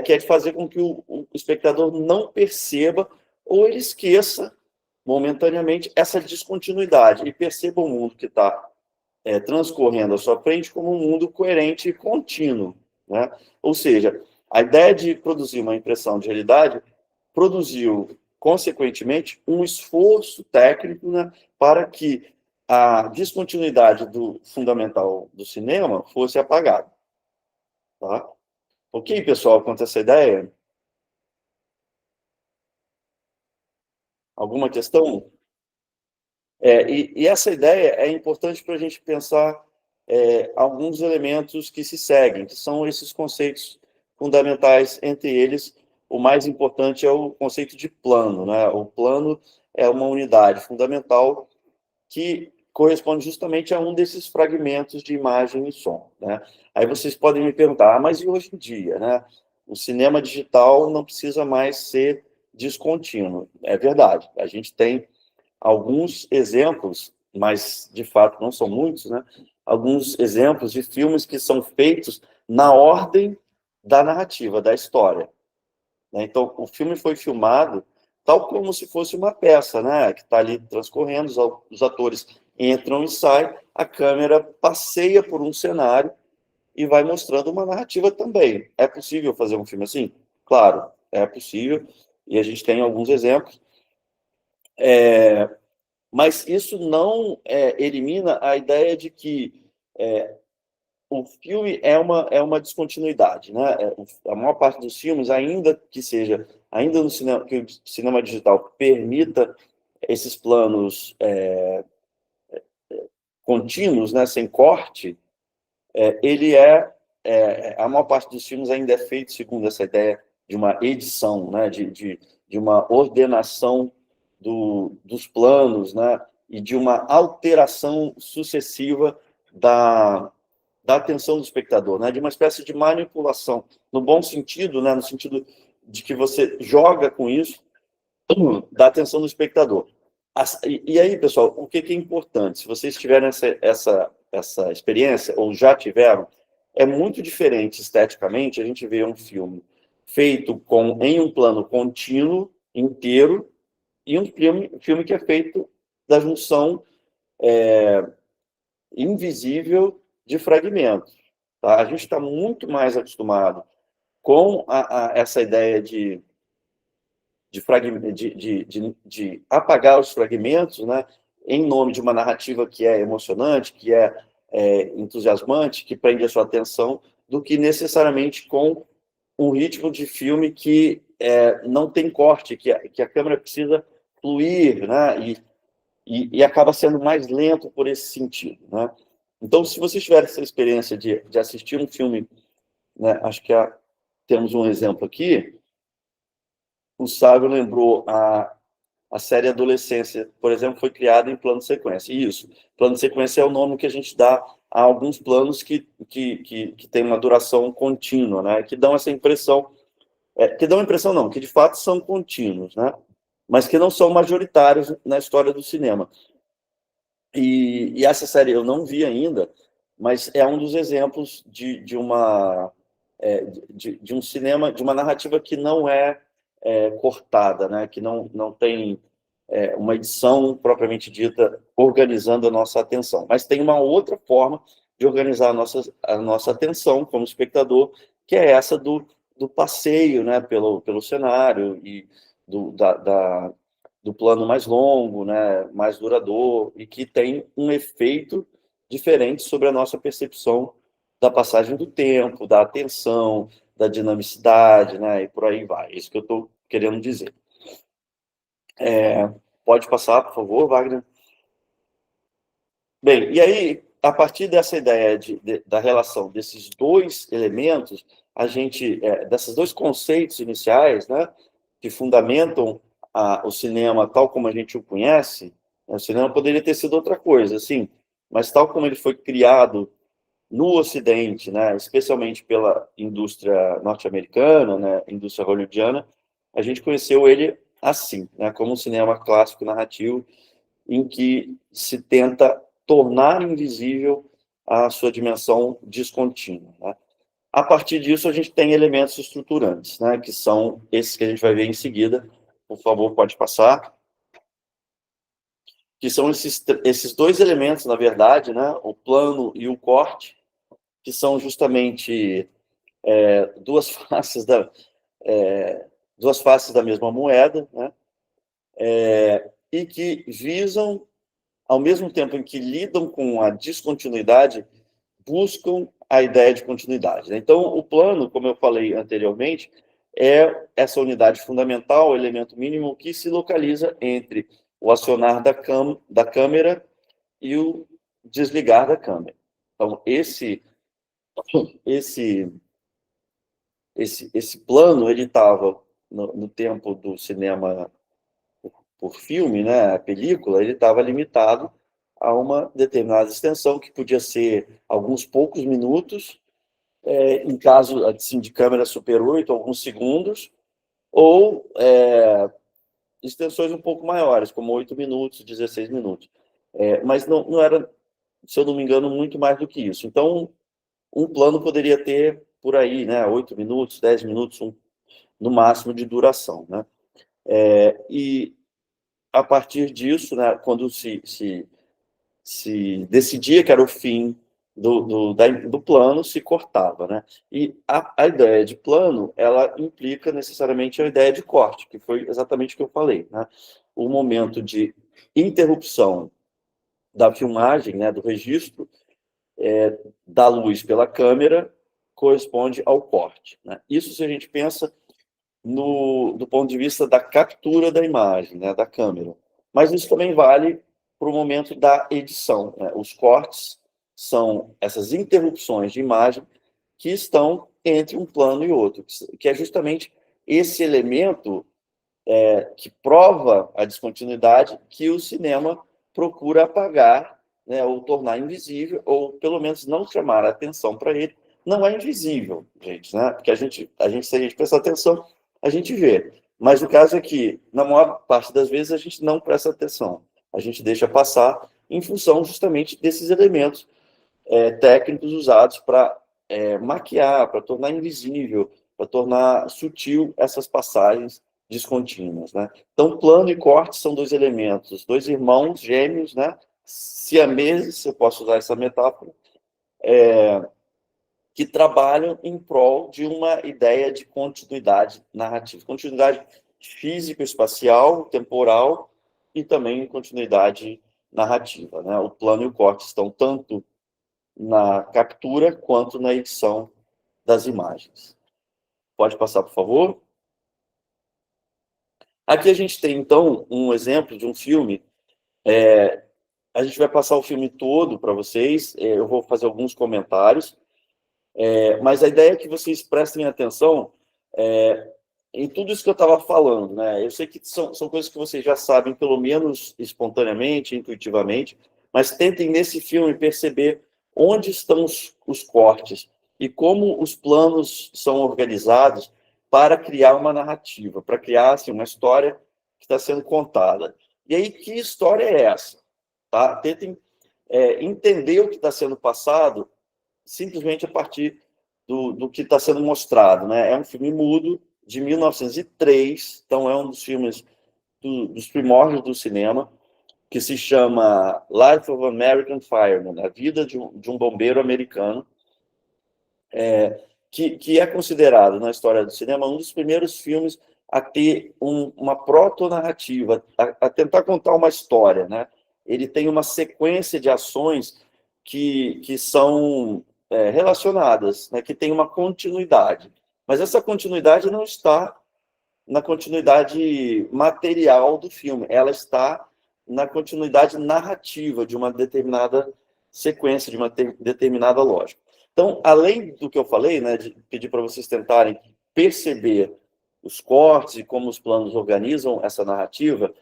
que é de fazer com que o espectador não perceba ou ele esqueça momentaneamente essa descontinuidade e perceba o mundo que está transcorrendo à sua frente como um mundo coerente e contínuo, né? Ou seja, a ideia de produzir uma impressão de realidade produziu, consequentemente, um esforço técnico, né, para que a descontinuidade do fundamental do cinema fosse apagada. Tá? Ok, pessoal, quanto a essa ideia? Alguma questão? E essa ideia é importante para a gente pensar alguns elementos que se seguem, que são esses conceitos fundamentais. Entre eles, o mais importante é o conceito de plano, né? O plano é uma unidade fundamental que corresponde justamente a um desses fragmentos de imagem e som, né? Aí vocês podem me perguntar, mas e hoje em dia, né? O cinema digital não precisa mais ser descontínuo. É verdade, a gente tem alguns exemplos, mas de fato não são muitos, né? Alguns exemplos de filmes que são feitos na ordem da narrativa, da história, né? Então, o filme foi filmado tal como se fosse uma peça, né? Que está ali transcorrendo, os atores entram e saem, a câmera passeia por um cenário e vai mostrando uma narrativa também. É possível fazer um filme assim? Claro, é possível, e a gente tem alguns exemplos. Mas isso não elimina a ideia de que o filme é uma descontinuidade, né? A maior parte dos filmes, ainda no cinema, que o cinema digital permita esses planos contínuos, né, sem corte, a maior parte dos filmes ainda é feito segundo essa ideia de uma edição, né, de uma ordenação dos planos, né, e de uma alteração sucessiva da atenção do espectador, né, de uma espécie de manipulação, no bom sentido, né, no sentido de que você joga com isso, da atenção do espectador. E aí, pessoal, o que é importante? Se vocês tiverem essa experiência, ou já tiveram, é muito diferente esteticamente a gente ver um filme feito em um plano contínuo, inteiro, e um filme que é feito da junção invisível de fragmentos. Tá? A gente está muito mais acostumado com essa ideia de apagar os fragmentos, né, em nome de uma narrativa que é emocionante, que é entusiasmante, que prende a sua atenção, do que necessariamente com um ritmo de filme que não tem corte, que a câmera precisa fluir, né, e acaba sendo mais lento por esse sentido, né? Então, se vocês tiverem essa experiência de assistir um filme, né, acho que temos um exemplo aqui. O Sávio lembrou a série Adolescência, por exemplo, foi criada em plano de sequência. Isso, plano de sequência é o nome que a gente dá a alguns planos que têm uma duração contínua, né? Que dão essa impressão, não, que de fato são contínuos, né? Mas que não são majoritários na história do cinema. E essa série eu não vi ainda, mas é um dos exemplos de um cinema, de uma narrativa que não é cortada, né? Que não tem uma edição propriamente dita organizando a nossa atenção. Mas tem uma outra forma de organizar a nossa atenção como espectador, que é essa do passeio, né? Pelo cenário e do plano mais longo, né? Mais duradouro, e que tem um efeito diferente sobre a nossa percepção da passagem do tempo, da atenção, da dinamicidade, né? E por aí vai. É isso que eu estou querendo dizer. Pode passar, por favor, Wagner. Bem, e aí, a partir dessa ideia da relação desses dois elementos, desses dois conceitos iniciais, né, que fundamentam o cinema tal como a gente o conhece, o cinema poderia ter sido outra coisa, assim, mas tal como ele foi criado no Ocidente, né, especialmente pela indústria norte-americana, né, indústria hollywoodiana, a gente conheceu ele assim, né, como um cinema clássico narrativo em que se tenta tornar invisível a sua dimensão descontínua, né? A partir disso, a gente tem elementos estruturantes, né, que são esses que a gente vai ver em seguida. Por favor, pode passar. Que são esses dois elementos, na verdade, né, o plano e o corte, que são justamente duas faces da mesma moeda, né, e que visam, ao mesmo tempo em que lidam com a descontinuidade, buscam a ideia de continuidade, né? Então, o plano, como eu falei anteriormente, é essa unidade fundamental, o elemento mínimo que se localiza entre o acionar da câmera e o desligar da câmera. Então, esse plano, ele estava, no tempo do cinema por filme, né, a película, ele estava limitado a uma determinada extensão, que podia ser alguns poucos minutos, em caso assim, de câmera Super 8, alguns segundos, ou extensões um pouco maiores, como 8 minutos, 16 minutos. Mas não era, se eu não me engano, muito mais do que isso. Então, um plano poderia ter por aí, né, 8 minutos, 10 minutos, no máximo de duração, né? E a partir disso, né, quando se decidia que era o fim do plano, se cortava, né? E a ideia de plano, ela implica necessariamente a ideia de corte, que foi exatamente o que eu falei, né? O momento de interrupção da filmagem, né, do registro, da luz pela câmera corresponde ao corte, né? Isso se a gente pensa do ponto de vista da captura da imagem, né, da câmera. Mas isso também vale para o momento da edição, né? Os cortes são essas interrupções de imagem que estão entre um plano e outro, que é justamente esse elemento que prova a descontinuidade que o cinema procura apagar, né, ou tornar invisível, ou pelo menos não chamar a atenção para ele. Não é invisível, gente, né? Porque se a gente prestar atenção, a gente vê. Mas o caso é que, na maior parte das vezes, a gente não presta atenção. A gente deixa passar em função justamente desses elementos técnicos usados para maquiar, para tornar invisível, para tornar sutil essas passagens descontínuas, né? Então, plano e corte são dois elementos, dois irmãos gêmeos, né? Siameses, se eu posso usar essa metáfora, que trabalham em prol de uma ideia de continuidade narrativa, continuidade físico-espacial, temporal e também continuidade narrativa, né? O plano e o corte estão tanto na captura quanto na edição das imagens. Pode passar, por favor? Aqui a gente tem, então, um exemplo de um filme. A gente vai passar o filme todo para vocês, eu vou fazer alguns comentários, mas a ideia é que vocês prestem atenção em tudo isso que eu estava falando, né? Eu sei que são coisas que vocês já sabem, pelo menos espontaneamente, intuitivamente, mas tentem nesse filme perceber onde estão os cortes e como os planos são organizados para criar uma narrativa, para criar assim, uma história que está sendo contada. E aí, que história é essa? Tá? Tentem entender o que está sendo passado simplesmente a partir do que está sendo mostrado, né? É um filme mudo, de 1903, então é um dos filmes dos primórdios do cinema, que se chama Life of American Fireman, a vida de um bombeiro americano, que é considerado, na história do cinema, um dos primeiros filmes a ter uma proto-narrativa, a tentar contar uma história, né? Ele tem uma sequência de ações que são relacionadas, né? Que tem uma continuidade. Mas essa continuidade não está na continuidade material do filme, ela está na continuidade narrativa de uma determinada sequência, de uma determinada lógica. Então, além do que eu falei, né, de pedir para vocês tentarem perceber os cortes e como os planos organizam essa narrativa,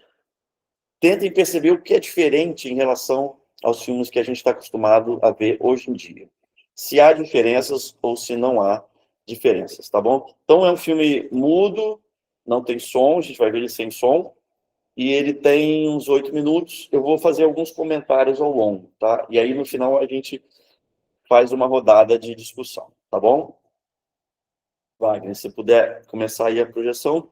tentem perceber o que é diferente em relação aos filmes que a gente está acostumado a ver hoje em dia. Se há diferenças ou se não há diferenças, tá bom? Então, é um filme mudo, não tem som, a gente vai ver ele sem som, e ele tem uns 8 minutos. Eu vou fazer alguns comentários ao longo, tá? E aí, no final, a gente faz uma rodada de discussão, tá bom? Wagner, se puder começar aí a projeção.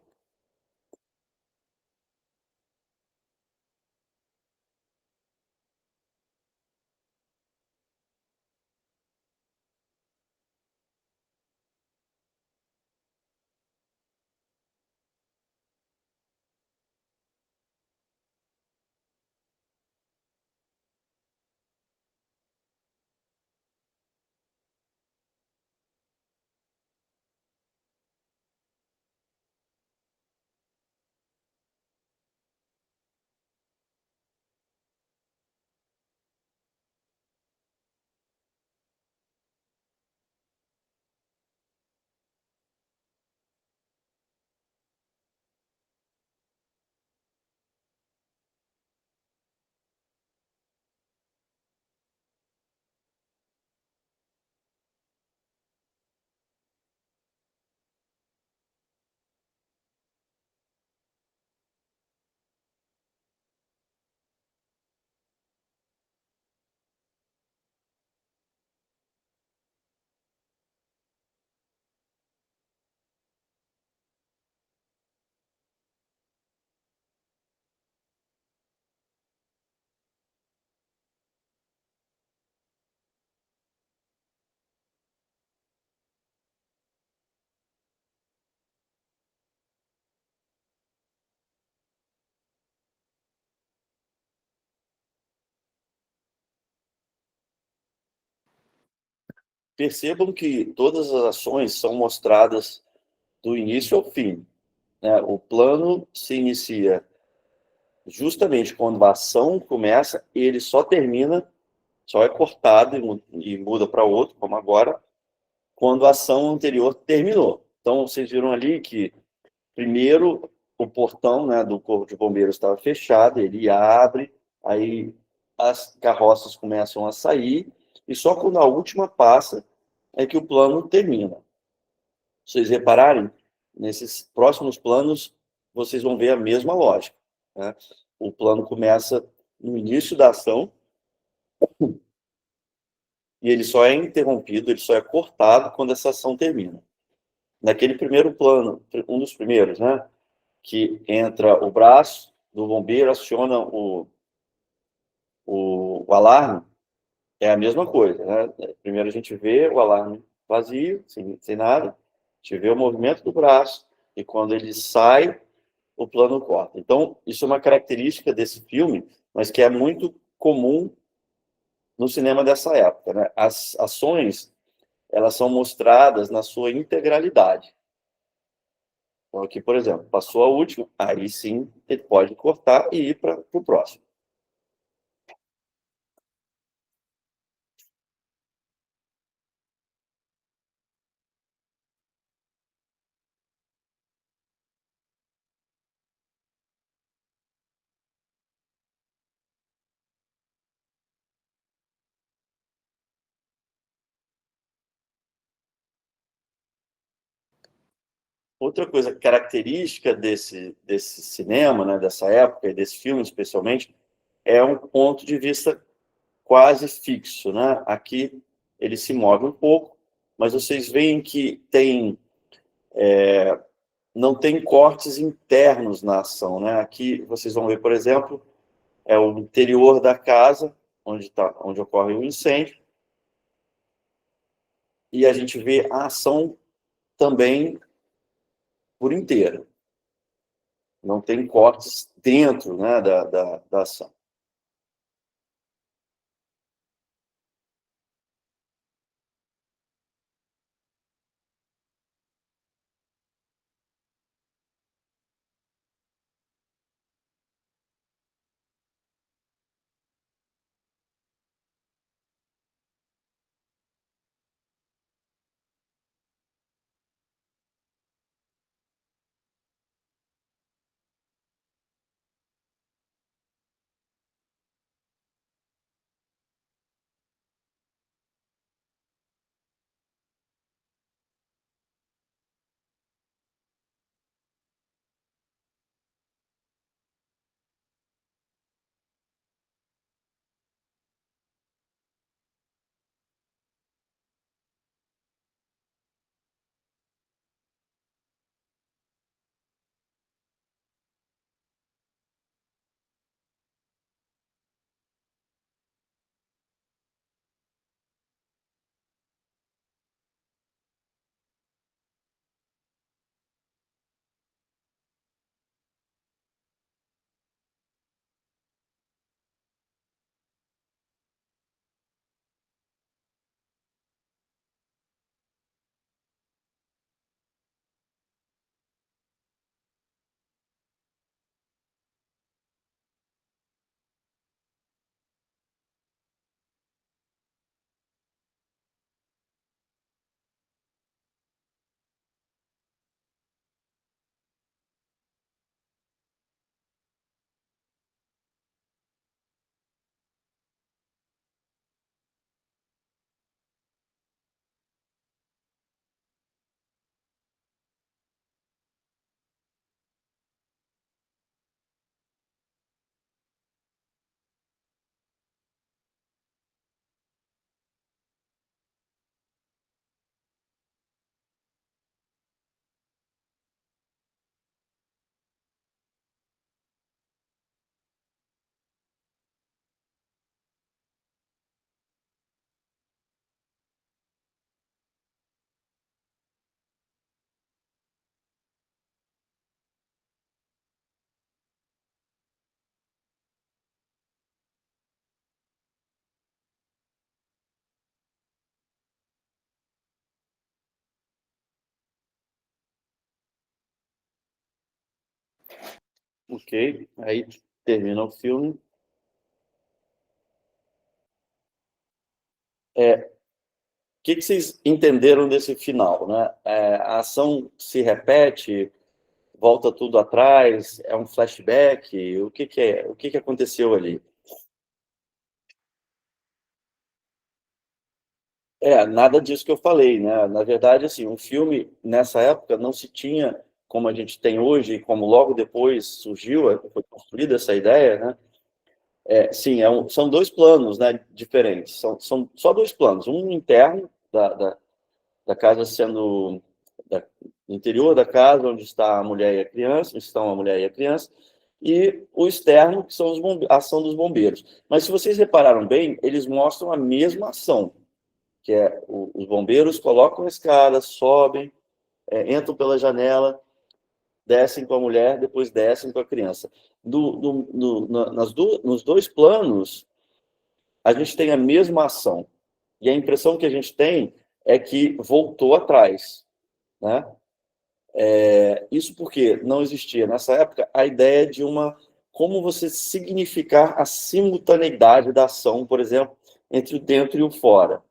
percebam que todas as ações são mostradas do início ao fim, né? O plano se inicia justamente quando a ação começa, e ele só termina, só é cortado e muda para outro, como agora, quando a ação anterior terminou. Então, vocês viram ali que, primeiro, o portão, né, do Corpo de Bombeiros estava fechado, ele abre, aí as carroças começam a sair, e só quando a última passa é que o plano termina. Se vocês repararem, nesses próximos planos, vocês vão ver a mesma lógica, né? O plano começa no início da ação, e ele só é interrompido, ele só é cortado quando essa ação termina. Naquele primeiro plano, um dos primeiros, né, que entra o braço do bombeiro, aciona o alarme, é a mesma coisa, né? Primeiro a gente vê o alarme vazio, sem nada, a gente vê o movimento do braço, e quando ele sai, o plano corta. Então, isso é uma característica desse filme, mas que é muito comum no cinema dessa época, né? As ações, elas são mostradas na sua integralidade. Então, aqui, por exemplo, passou a última, aí sim ele pode cortar e ir para o próximo. Outra coisa característica desse cinema, né, dessa época, e desse filme especialmente, é um ponto de vista quase fixo, né? Aqui ele se move um pouco, mas vocês veem que não tem cortes internos na ação, né? Aqui vocês vão ver, por exemplo, é o interior da casa, onde ocorre o incêndio, e a gente vê a ação também por inteiro. Não tem cortes dentro, né, da ação. Ok, aí termina o filme. O que vocês entenderam desse final, né? A ação se repete, volta tudo atrás, é um flashback, o que é? O que aconteceu ali? Nada disso que eu falei, né? Na verdade, assim, um filme nessa época não se tinha como a gente tem hoje, e como logo depois surgiu, foi construída essa ideia, né? Sim, são dois planos, né, diferentes. São só dois planos. Um interno da casa sendo no interior da casa, onde está a mulher e a criança, onde estão a mulher e a criança, e o externo, que são a ação dos bombeiros. Mas se vocês repararam bem, eles mostram a mesma ação, que é os bombeiros colocam a escada, sobem, entram pela janela, descem com a mulher, depois descem com a criança. Nos dois planos, a gente tem a mesma ação. E a impressão que a gente tem é que voltou atrás, né? Isso porque não existia nessa época a ideia de como você significar a simultaneidade da ação, por exemplo, entre o dentro e o fora.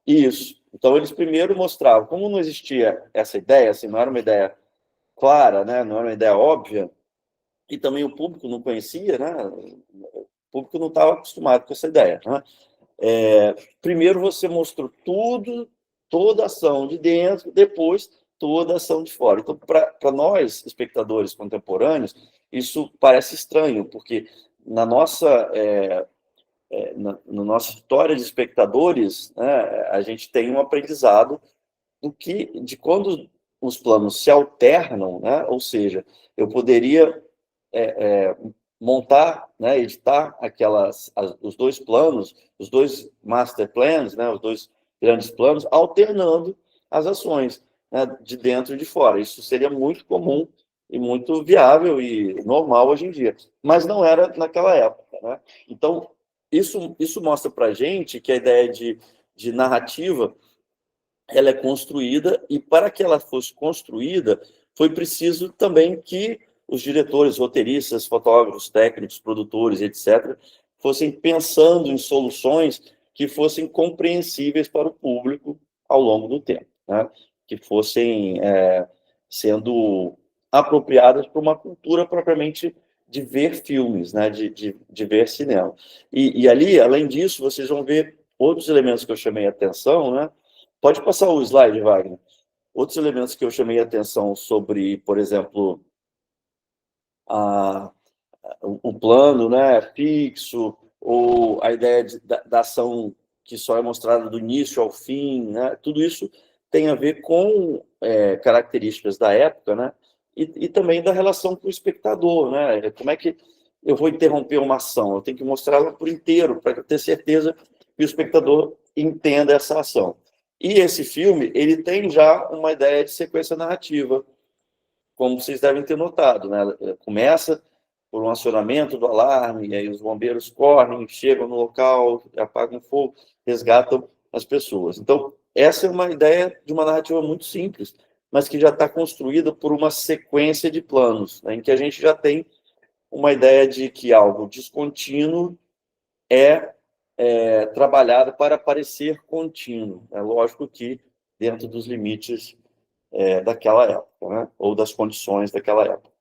Isso. Então, eles primeiro mostravam, como não existia essa ideia, assim, não era uma ideia clara, né? Não era uma ideia óbvia, e também o público não conhecia, né? O público não estava acostumado com essa ideia, né? Primeiro você mostrou toda a ação de dentro, depois toda a ação de fora. Então, para nós, espectadores contemporâneos, isso parece estranho, porque na nossa história de espectadores, né, a gente tem um aprendizado de quando os planos se alternam, né, ou seja, eu poderia montar, né, editar os dois planos, os dois master plans, né, os dois grandes planos, alternando as ações, né, de dentro e de fora. Isso seria muito comum e muito viável e normal hoje em dia, mas não era naquela época, né? Então, isso mostra para a gente que a ideia de narrativa ela é construída, e para que ela fosse construída, foi preciso também que os diretores, roteiristas, fotógrafos, técnicos, produtores, etc., fossem pensando em soluções que fossem compreensíveis para o público ao longo do tempo, né? Que fossem sendo apropriadas para uma cultura propriamente de ver filmes, né? De ver cinema. E ali, além disso, vocês vão ver outros elementos que eu chamei a atenção, né? Pode passar o slide, Wagner. Outros elementos que eu chamei a atenção sobre, por exemplo, o plano, né, fixo, ou a ideia da ação que só é mostrada do início ao fim, né? Tudo isso tem a ver com características da época, né? E também da relação com o espectador, né? Como é que eu vou interromper uma ação? Eu tenho que mostrá-la por inteiro para ter certeza que o espectador entenda essa ação. E esse filme, ele tem já uma ideia de sequência narrativa, como vocês devem ter notado, né? Começa por um acionamento do alarme, e aí os bombeiros correm, chegam no local, apagam fogo, resgatam as pessoas. Então, essa é uma ideia de uma narrativa muito simples, mas que já está construída por uma sequência de planos, né, em que a gente já tem uma ideia de que algo descontínuo é trabalhado para parecer contínuo. É lógico que dentro dos limites daquela época, né, ou das condições daquela época.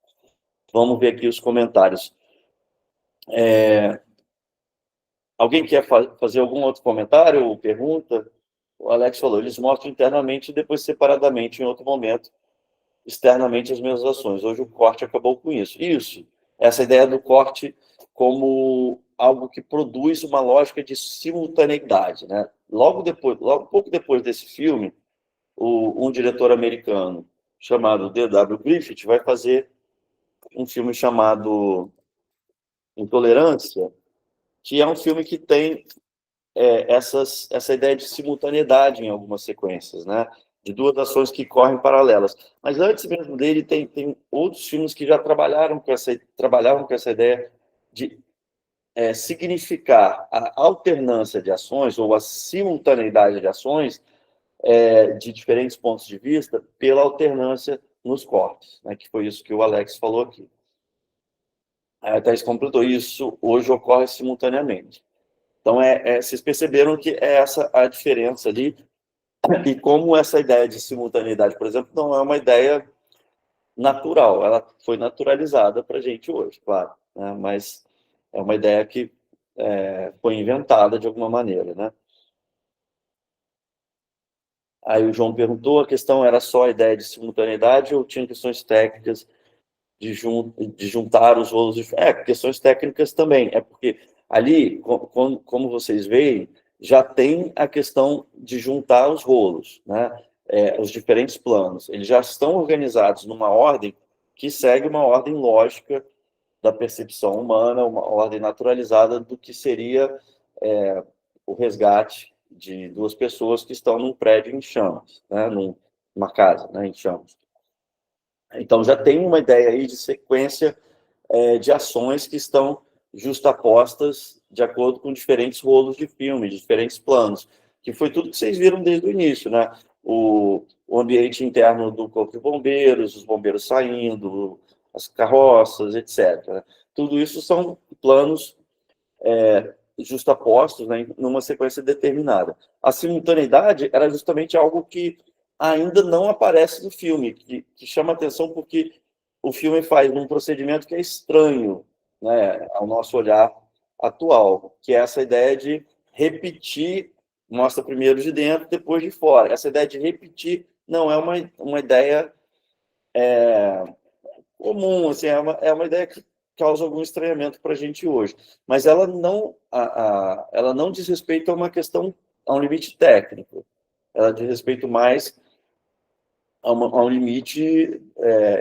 Vamos ver aqui os comentários. Alguém quer fazer algum outro comentário ou pergunta? O Alex falou, eles mostram internamente e depois separadamente em outro momento, externamente as mesmas ações. Hoje o corte acabou com isso. Isso, essa ideia do corte como algo que produz uma lógica de simultaneidade, né? Logo pouco depois desse filme, um diretor americano chamado D.W. Griffith vai fazer um filme chamado Intolerância, que é um filme que tem essa ideia de simultaneidade em algumas sequências, né? De duas ações que correm paralelas. Mas antes mesmo dele, tem outros filmes que já trabalhavam com essa ideia de significar a alternância de ações ou a simultaneidade de ações de diferentes pontos de vista pela alternância nos cortes, né? Que foi isso que o Alex falou aqui. A Thaís completou isso, hoje ocorre simultaneamente. Então, vocês perceberam que é essa a diferença ali, e como essa ideia de simultaneidade, por exemplo, não é uma ideia natural, ela foi naturalizada para a gente hoje, claro, né? Mas é uma ideia que foi inventada de alguma maneira, né? Aí o João perguntou, a questão era só a ideia de simultaneidade ou tinha questões técnicas de juntar os rolos? Questões técnicas também, é porque ali, como vocês veem, já tem a questão de juntar os rolos, né? Os diferentes planos. Eles já estão organizados numa ordem que segue uma ordem lógica da percepção humana, uma ordem naturalizada do que seria o resgate de duas pessoas que estão num prédio em chamas, né? Numa casa, né? Em chamas. Então, já tem uma ideia aí de sequência de ações que estão justapostas de acordo com diferentes rolos de filme, diferentes planos, que foi tudo que vocês viram desde o início, né? O ambiente interno do Corpo de Bombeiros, os bombeiros saindo, as carroças, etc. Tudo isso são planos justapostos, né, numa sequência determinada. A simultaneidade era justamente algo que ainda não aparece no filme, que chama atenção porque o filme faz um procedimento que é estranho, né, ao nosso olhar atual, que é essa ideia de repetir, mostra primeiro de dentro, depois de fora. Essa ideia de repetir não é uma ideia comum, assim, é uma ideia que causa algum estranhamento para a gente hoje. Mas ela ela não diz respeito a uma questão, a um limite técnico. Ela diz respeito mais a um limite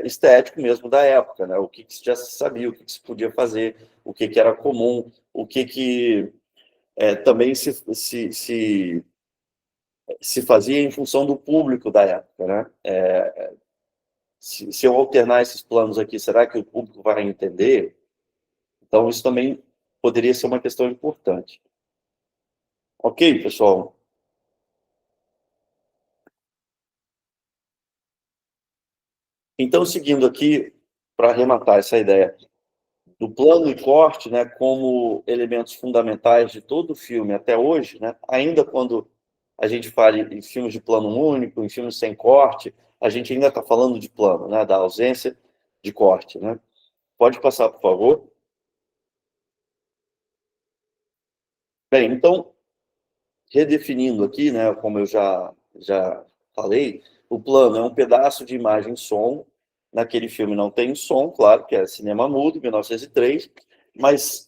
estético mesmo da época, né? O que já se sabia, o que se podia fazer, o que era comum, o que também se fazia em função do público da época, né? Se eu alternar esses planos aqui, será que o público vai entender? Então, isso também poderia ser uma questão importante. Ok, pessoal? Então, seguindo aqui, para arrematar essa ideia do plano e corte, né, como elementos fundamentais de todo o filme até hoje, né, ainda quando a gente fala em filmes de plano único, em filmes sem corte, a gente ainda está falando de plano, né, da ausência de corte, né? Pode passar, por favor. Bem, então, redefinindo aqui, né, como eu já falei, o plano é um pedaço de imagem e som. Naquele filme não tem som, claro, que é cinema mudo, 1903, mas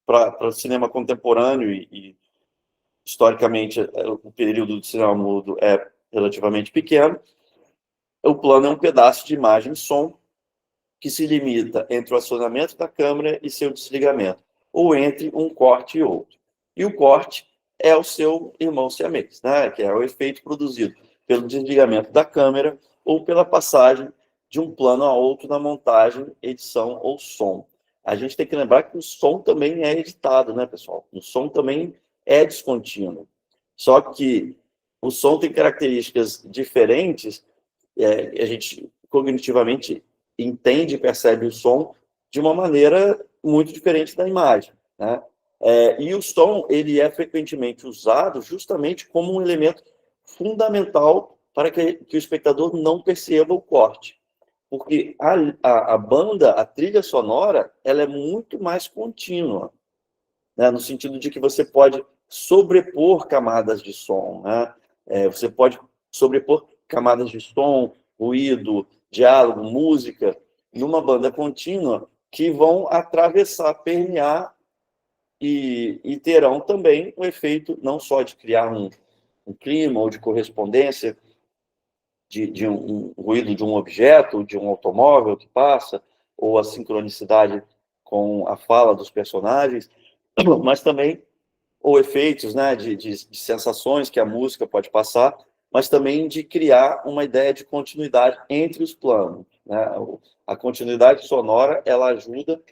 para o cinema contemporâneo e historicamente o período do cinema mudo é relativamente pequeno, o plano é um pedaço de imagem e som que se limita entre o acionamento da câmera e seu desligamento, ou entre um corte e outro. E o corte é o seu irmão siamês, né? Que é o efeito produzido pelo desligamento da câmera ou pela passagem de um plano a outro na montagem, edição ou som. A gente tem que lembrar que o som também é editado, né, pessoal? O som também é descontínuo. Só que o som tem características diferentes, a gente cognitivamente entende e percebe o som de uma maneira muito diferente da imagem, né? E o som, ele é frequentemente usado justamente como um elemento fundamental para que o espectador não perceba o corte. Porque a banda, a trilha sonora, ela é muito mais contínua, né? No sentido de que você pode sobrepor camadas de som, né? Você pode sobrepor camadas de som, ruído, diálogo, música, numa banda contínua, que vão atravessar, permear e terão também o efeito não só de criar um clima ou de correspondência de um ruído de um objeto, de um automóvel que passa, ou a sincronicidade com a fala dos personagens, mas também ou efeitos, né, de sensações que a música pode passar, mas também de criar uma ideia de continuidade entre os planos, né? A continuidade sonora, ela ajuda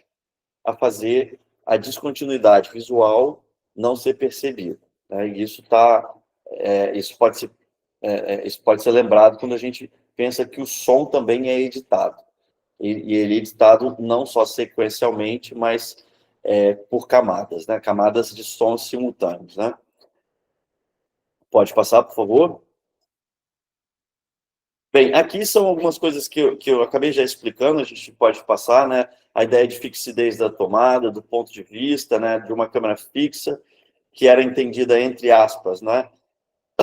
a fazer a descontinuidade visual não ser percebida, né? E isso pode ser lembrado quando a gente pensa que o som também é editado. e ele é editado não só sequencialmente, mas por camadas, né? Camadas de sons simultâneos, né? Pode passar, por favor? Bem, aqui são algumas coisas que eu acabei já explicando, a gente pode passar, né? A ideia de fixidez da tomada, do ponto de vista, né? De uma câmera fixa, que era entendida, entre aspas, né?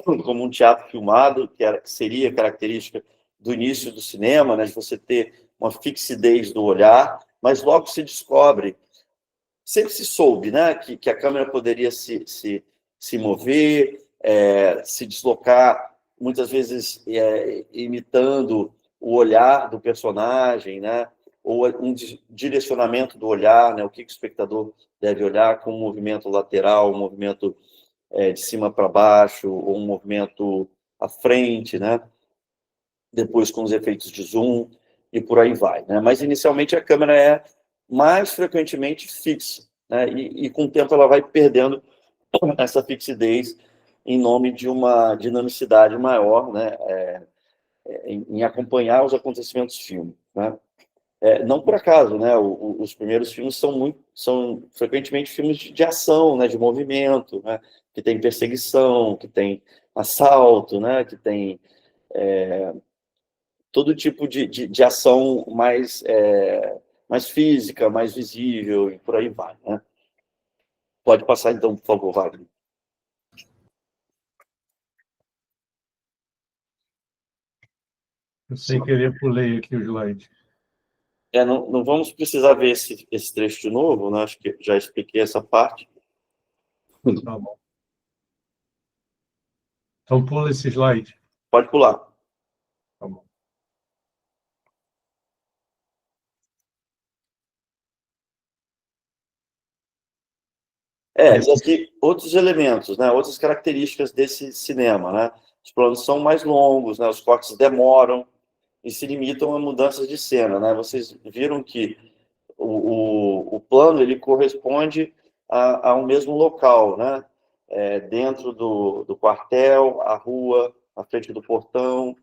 Como um teatro filmado, que seria característica do início do cinema, né? De você ter uma fixidez do olhar, mas logo se descobre, sempre se soube, né? Que a câmera poderia se mover, se deslocar, muitas vezes imitando o olhar do personagem, né? Ou um direcionamento do olhar, né? O que o espectador deve olhar, com um movimento lateral, um movimento de cima para baixo, ou um movimento à frente, né? Depois com os efeitos de zoom, e por aí vai, né? Mas, inicialmente, a câmera é mais frequentemente fixa, né? E com o tempo ela vai perdendo essa fixidez em nome de uma dinamicidade maior, né? Em acompanhar os acontecimentos fílmicos, né? Não por acaso, né? Os primeiros filmes são frequentemente filmes de ação, né? De movimento, né? Que tem perseguição, que tem assalto, né? Que tem todo tipo de ação mais física, mais visível, e por aí vai, né? Pode passar, então, por favor, Wagner. Eu sem querer pulei aqui o slide. Não vamos precisar ver esse trecho de novo, né? Acho que já expliquei essa parte. Tá bom. Então, pula esse slide. Pode pular. Tá bom. E aqui outros elementos, né? Outras características desse cinema, né? Os planos são mais longos, né? Os cortes demoram e se limitam a mudanças de cena, né? Vocês viram que o plano ele corresponde a um mesmo local, né? Dentro do quartel, a rua, a frente do portão,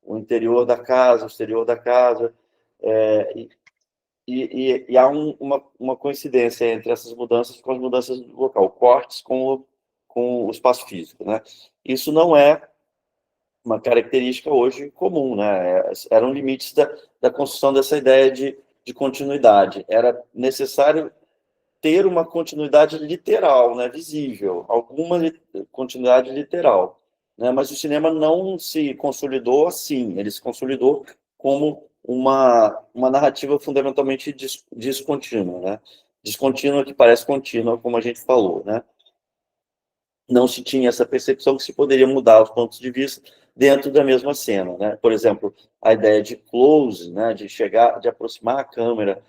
o interior da casa, o exterior da casa, e há uma coincidência entre essas mudanças com as mudanças do local, cortes com o espaço físico, né? Isso não é uma característica hoje comum, né? Eram limites da construção dessa ideia de continuidade. Era necessário ter uma continuidade literal, né? Visível, alguma continuidade literal, né? Mas o cinema não se consolidou assim, ele se consolidou como uma narrativa fundamentalmente descontínua, né? Descontínua que parece contínua, como a gente falou, né? Não se tinha essa percepção que se poderia mudar os pontos de vista dentro da mesma cena, né? Por exemplo, a ideia de close, né? De aproximar a câmera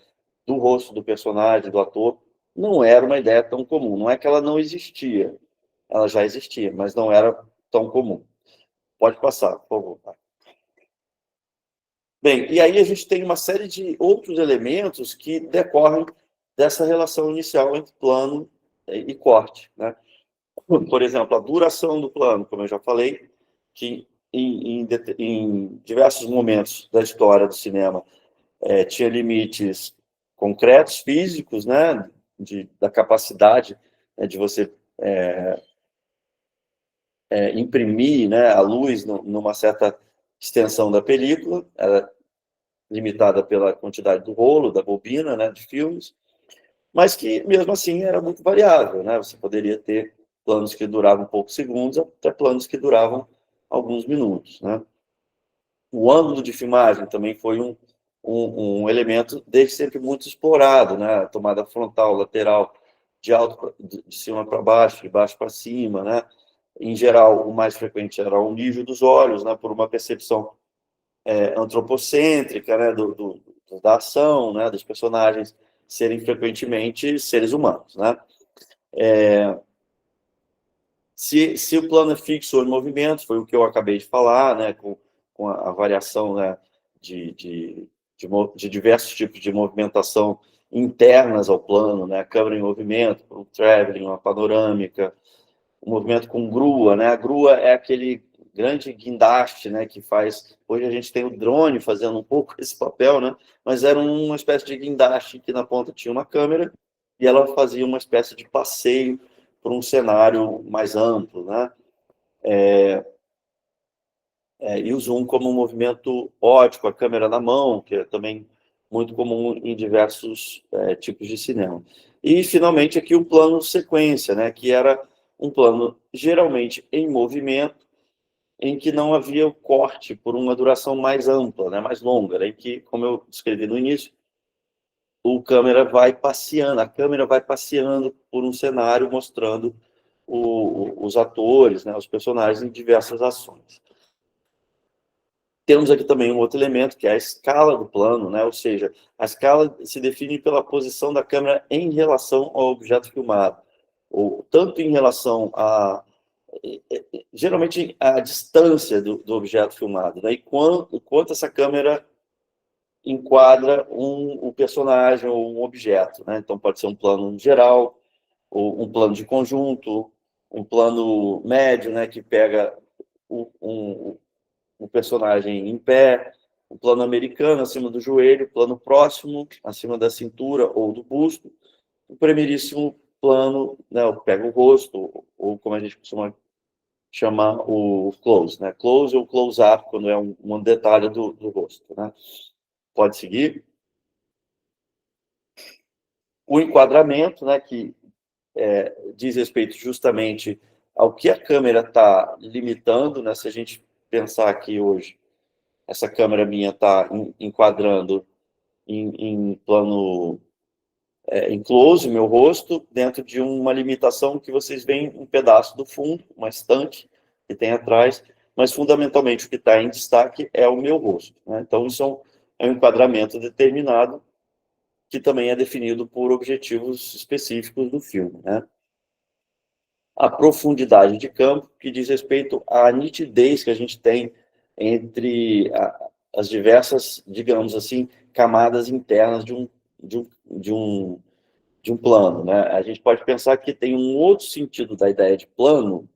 do rosto do personagem, do ator, não era uma ideia tão comum. Não é que ela não existia, ela já existia, mas não era tão comum. Pode passar, por favor. Bem, e aí a gente tem uma série de outros elementos que decorrem dessa relação inicial entre plano e corte, né? Por exemplo, a duração do plano, como eu já falei, que em diversos momentos da história do cinema tinha limites concretos, físicos, né? Da capacidade, né, de você imprimir, né, a luz numa certa extensão da película, era limitada pela quantidade do rolo, da bobina, né, de filmes, mas que, mesmo assim, era muito variável, né? Você poderia ter planos que duravam poucos segundos, até planos que duravam alguns minutos, né? O ângulo de filmagem também foi um elemento desde sempre muito explorado, né? A tomada frontal, lateral, de cima para baixo, de baixo para cima, né? Em geral, o mais frequente era o nível dos olhos, né? Por uma percepção antropocêntrica, né? Da ação, né? Dos personagens serem frequentemente seres humanos, né? Se o plano é fixo ou em movimento, foi o que eu acabei de falar, né? Com a variação, né? de diversos tipos de movimentação internas ao plano, né? A câmera em movimento, um traveling, uma panorâmica, o movimento com grua, né? A grua é aquele grande guindaste, né, que faz... Hoje a gente tem o drone fazendo um pouco esse papel, né, mas era uma espécie de guindaste que na ponta tinha uma câmera e ela fazia uma espécie de passeio por um cenário mais amplo, né? E o zoom como um movimento ótico, a câmera na mão, que é também muito comum em diversos tipos de cinema. E, finalmente, aqui o plano sequência, né, que era um plano geralmente em movimento, em que não havia o corte por uma duração mais ampla, né, mais longa, né, em que, como eu descrevi no início, a câmera vai passeando por um cenário mostrando os atores, né, os personagens em diversas ações. Temos aqui também um outro elemento, que é a escala do plano, né? Ou seja, a escala se define pela posição da câmera em relação ao objeto filmado, ou tanto em relação geralmente, a distância do objeto filmado, né? E quanto essa câmera enquadra um personagem ou um objeto, né? Então, pode ser um plano geral, ou um plano de conjunto, um plano médio, né? Que pega o personagem em pé, o plano americano acima do joelho, o plano próximo acima da cintura ou do busto, o primeiríssimo plano, né, pega o rosto, ou como a gente costuma chamar o close, né? Close ou close-up, quando é um detalhe do rosto, né? Pode seguir. O enquadramento, né, que diz respeito justamente ao que a câmera está limitando, né? Se a gente pensar aqui hoje, essa câmera minha está enquadrando em plano em close, meu rosto, dentro de uma limitação que vocês veem um pedaço do fundo, uma estante que tem atrás, mas fundamentalmente o que está em destaque é o meu rosto, né? Então, isso é um enquadramento determinado que também é definido por objetivos específicos do filme, né? A profundidade de campo, que diz respeito à nitidez que a gente tem entre as diversas, digamos assim, camadas internas de um plano, né? A gente pode pensar que tem um outro sentido da ideia de plano,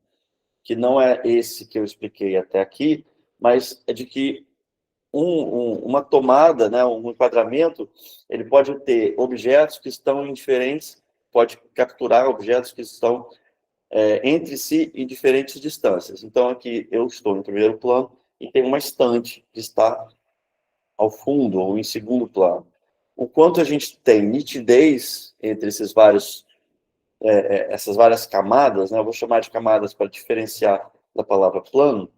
que não é esse que eu expliquei até aqui, mas é de que uma tomada, né, um enquadramento, ele pode ter objetos que estão em diferentes, pode capturar objetos que estão entre si em diferentes distâncias. Então, aqui eu estou no primeiro plano e tem uma estante que está ao fundo ou em segundo plano. O quanto a gente tem nitidez entre essas várias camadas, né? Eu vou chamar de camadas para diferenciar da palavra plano,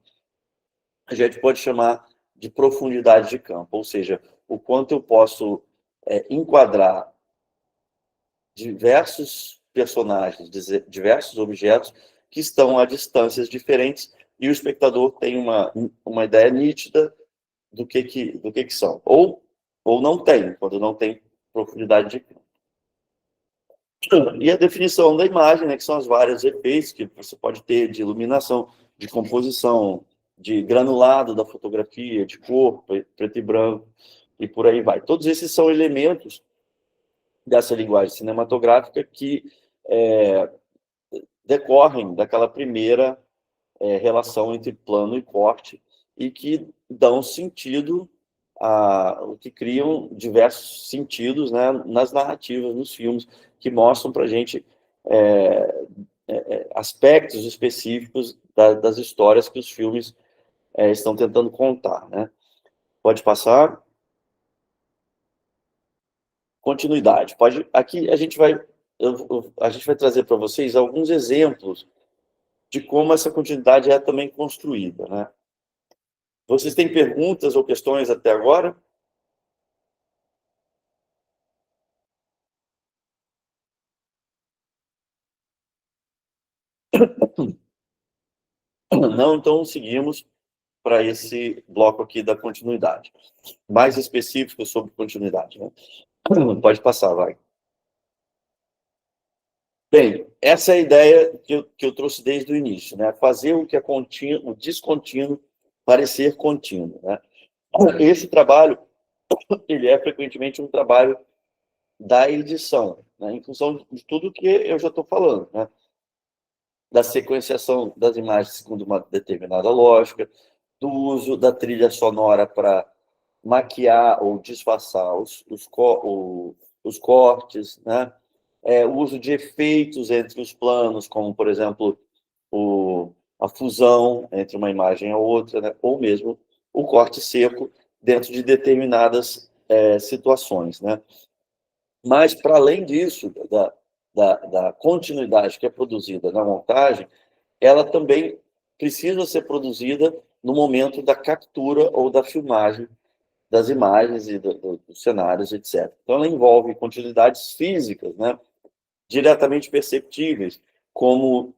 a gente pode chamar de profundidade de campo, ou seja, o quanto eu posso enquadrar diversos personagens, diversos objetos que estão a distâncias diferentes e o espectador tem uma ideia nítida do que são. Ou não tem, quando não tem profundidade de campo. E a definição da imagem, né, que são os vários efeitos que você pode ter de iluminação, de composição, de granulado da fotografia, de cor, preto e branco, e por aí vai. Todos esses são elementos dessa linguagem cinematográfica que decorrem daquela primeira relação entre plano e corte e que dão sentido o que criam diversos sentidos, né, nas narrativas, nos filmes, que mostram para a gente aspectos específicos das histórias que os filmes estão tentando contar, né? Pode passar. Continuidade. Aqui a gente vai trazer para vocês alguns exemplos de como essa continuidade é também construída, né? Vocês têm perguntas ou questões até agora? Não, então seguimos para esse bloco aqui da continuidade. Mais específico sobre continuidade, né? Pode passar, vai. Bem, essa é a ideia que eu trouxe desde o início, né? Fazer o que é contínuo, o descontínuo parecer contínuo, né? Esse trabalho, ele é frequentemente um trabalho da edição, né? Em função de tudo que eu já estou falando, né? da sequenciação das imagens segundo uma determinada lógica, do uso da trilha sonora para maquiar ou disfarçar os cortes, né? O uso de efeitos entre os planos, como, por exemplo, a fusão entre uma imagem e a outra, né? Ou mesmo o corte seco dentro de determinadas situações, né? Mas, para além disso, da continuidade que é produzida na montagem, ela também precisa ser produzida no momento da captura ou da filmagem das imagens e dos cenários, etc. Então, ela envolve continuidades físicas, né, diretamente perceptíveis, como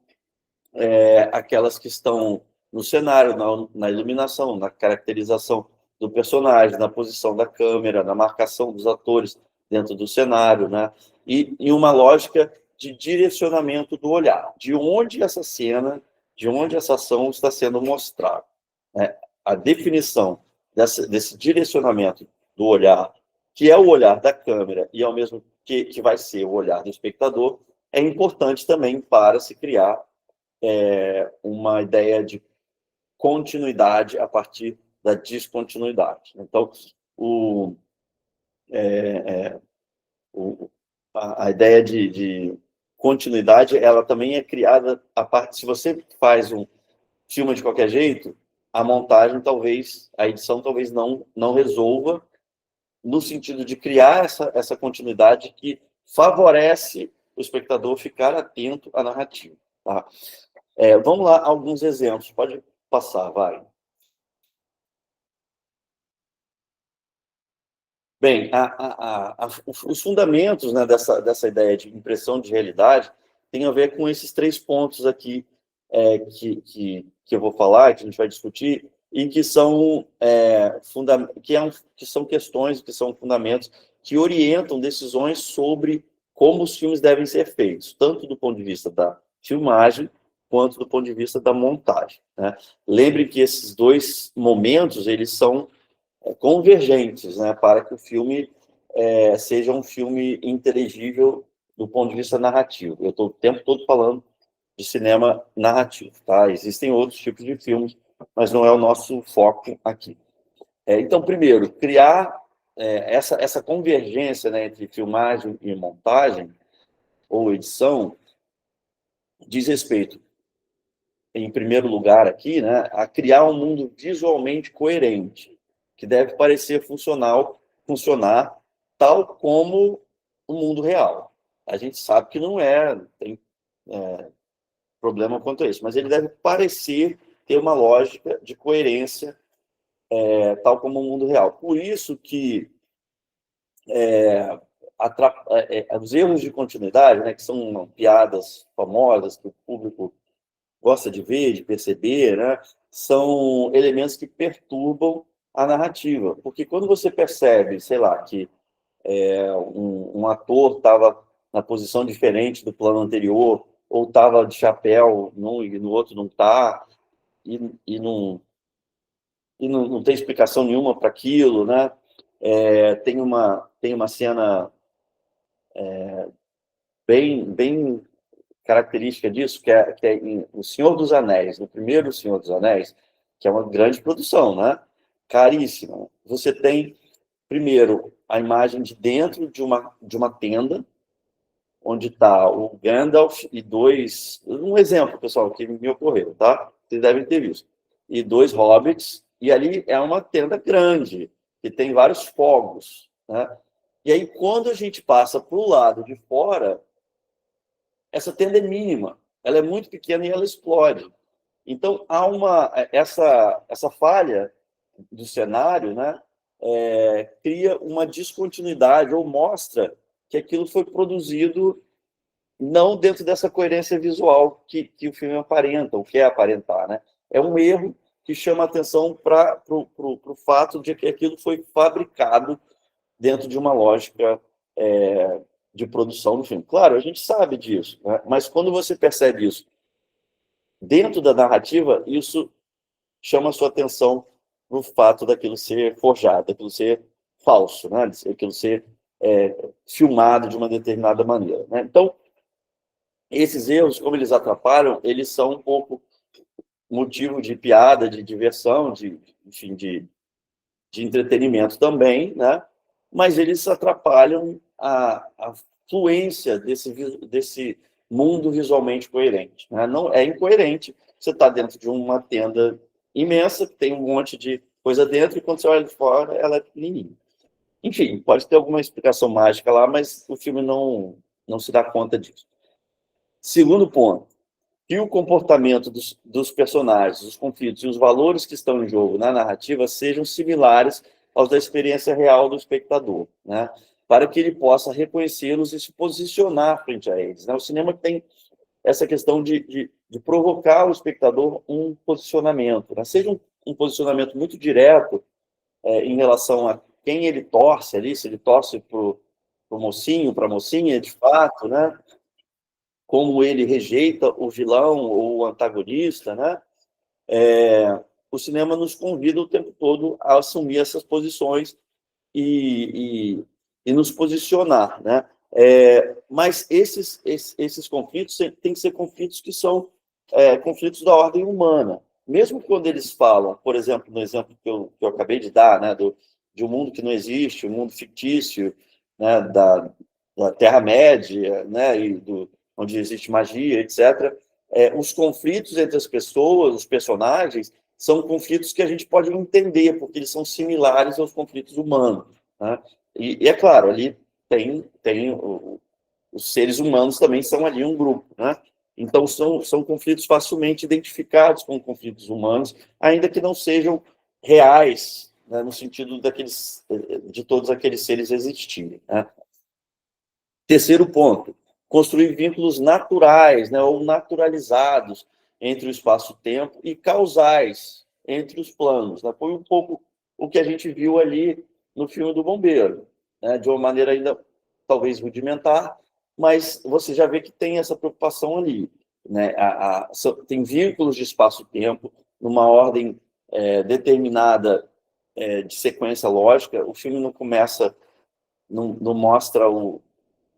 aquelas que estão no cenário, na iluminação, na caracterização do personagem, na posição da câmera, na marcação dos atores dentro do cenário, né? E uma lógica de direcionamento do olhar, de onde essa cena, de onde essa ação está sendo mostrada, né? A definição desse direcionamento do olhar, que é o olhar da câmera e ao mesmo que vai ser o olhar do espectador, é importante também para se criar uma ideia de continuidade a partir da descontinuidade. Então, a ideia de continuidade, ela também é criada a partir... Se você faz um filme de qualquer jeito, a montagem talvez, a edição talvez não resolva, no sentido de criar essa continuidade que favorece o espectador ficar atento à narrativa. Tá? Vamos lá, alguns exemplos. Pode passar, vai. Bem, os fundamentos, né, dessa ideia de impressão de realidade tem a ver com esses 3 pontos aqui que eu vou falar, que a gente vai discutir, e que são, que são questões, que são fundamentos que orientam decisões sobre como os filmes devem ser feitos, tanto do ponto de vista da filmagem, quanto do ponto de vista da montagem, né? Lembre que esses 2 momentos, eles são convergentes, né, para que o filme seja um filme inteligível do ponto de vista narrativo. Eu estou o tempo todo falando de cinema narrativo, tá? Existem outros tipos de filmes, mas não é o nosso foco aqui. Então, primeiro, criar essa convergência, né, entre filmagem e montagem, ou edição, diz respeito, em primeiro lugar aqui, né, a criar um mundo visualmente coerente, que deve parecer funcionar tal como o mundo real. A gente sabe que não tem problema quanto a isso, mas ele deve parecer ter uma lógica de coerência tal como o mundo real. Por isso que os erros de continuidade, né, que são piadas famosas que o público gosta de ver, de perceber, né, são elementos que perturbam a narrativa. Porque quando você percebe, sei lá, que um ator estava na posição diferente do plano anterior, ou estava de chapéu num e no outro não está, e não tem explicação nenhuma para aquilo, né? Tem uma cena bem característica disso, que é em O Senhor dos Anéis, no primeiro Senhor dos Anéis, que é uma grande produção, né? Caríssima. Você tem, primeiro, a imagem de dentro de uma tenda, onde está o Gandalf e 2... Um exemplo, pessoal, que me ocorreu, tá? Vocês devem ter visto. E 2 hobbits, e ali é uma tenda grande, que tem vários fogos, né? E aí, quando a gente passa para o lado de fora, essa tenda é mínima, ela é muito pequena e ela explode. Então, há essa falha do cenário, né, cria uma descontinuidade ou mostra que aquilo foi produzido não dentro dessa coerência visual que o filme aparenta, ou quer aparentar, né? É um erro que chama atenção para o fato de que aquilo foi fabricado dentro de uma lógica de produção do filme. Claro, a gente sabe disso, né? Mas quando você percebe isso dentro da narrativa, isso chama a sua atenção no fato daquilo ser forjado, daquilo ser falso, né? Daquilo ser filmado de uma determinada maneira, né? Então, esses erros, como eles atrapalham, eles são um pouco motivo de piada, de diversão, enfim, de entretenimento também, né? Mas eles atrapalham a fluência desse mundo visualmente coerente, né? Não é incoerente. Você está dentro de uma tenda imensa, que tem um monte de coisa dentro, e quando você olha de fora, ela é pequenininha. Enfim, pode ter alguma explicação mágica lá, mas o filme não se dá conta disso. Segundo ponto, que o comportamento dos personagens, os conflitos e os valores que estão em jogo na narrativa sejam similares aos da experiência real do espectador, né? Para que ele possa reconhecê-los e se posicionar frente a eles, né? O cinema tem essa questão de provocar o espectador um posicionamento, né? Seja um posicionamento muito direto em relação a quem ele torce ali, se ele torce para o mocinho, para a mocinha, de fato, né? Como ele rejeita o vilão ou o antagonista, né? O cinema nos convida o tempo todo a assumir essas posições e nos posicionar, né? Mas esses conflitos têm que ser conflitos que são conflitos da ordem humana. Mesmo quando eles falam, por exemplo, no exemplo que eu acabei de dar, né, de um mundo que não existe, um mundo fictício, né, da Terra-média, né, onde existe magia, etc., os conflitos entre as pessoas, os personagens, são conflitos que a gente pode entender, porque eles são similares aos conflitos humanos, né? E é claro, ali tem os seres humanos também são ali um grupo, né? Então, são conflitos facilmente identificados como conflitos humanos, ainda que não sejam reais, né, no sentido de todos aqueles seres existirem, né? Terceiro ponto, construir vínculos naturais, né, ou naturalizados entre o espaço-tempo e causais entre os planos, né? Foi um pouco o que a gente viu ali no filme do Bombeiro, né? De uma maneira ainda talvez rudimentar, mas você já vê que tem essa preocupação ali, né? Tem vínculos de espaço-tempo numa ordem determinada de sequência lógica. O filme não começa, não mostra o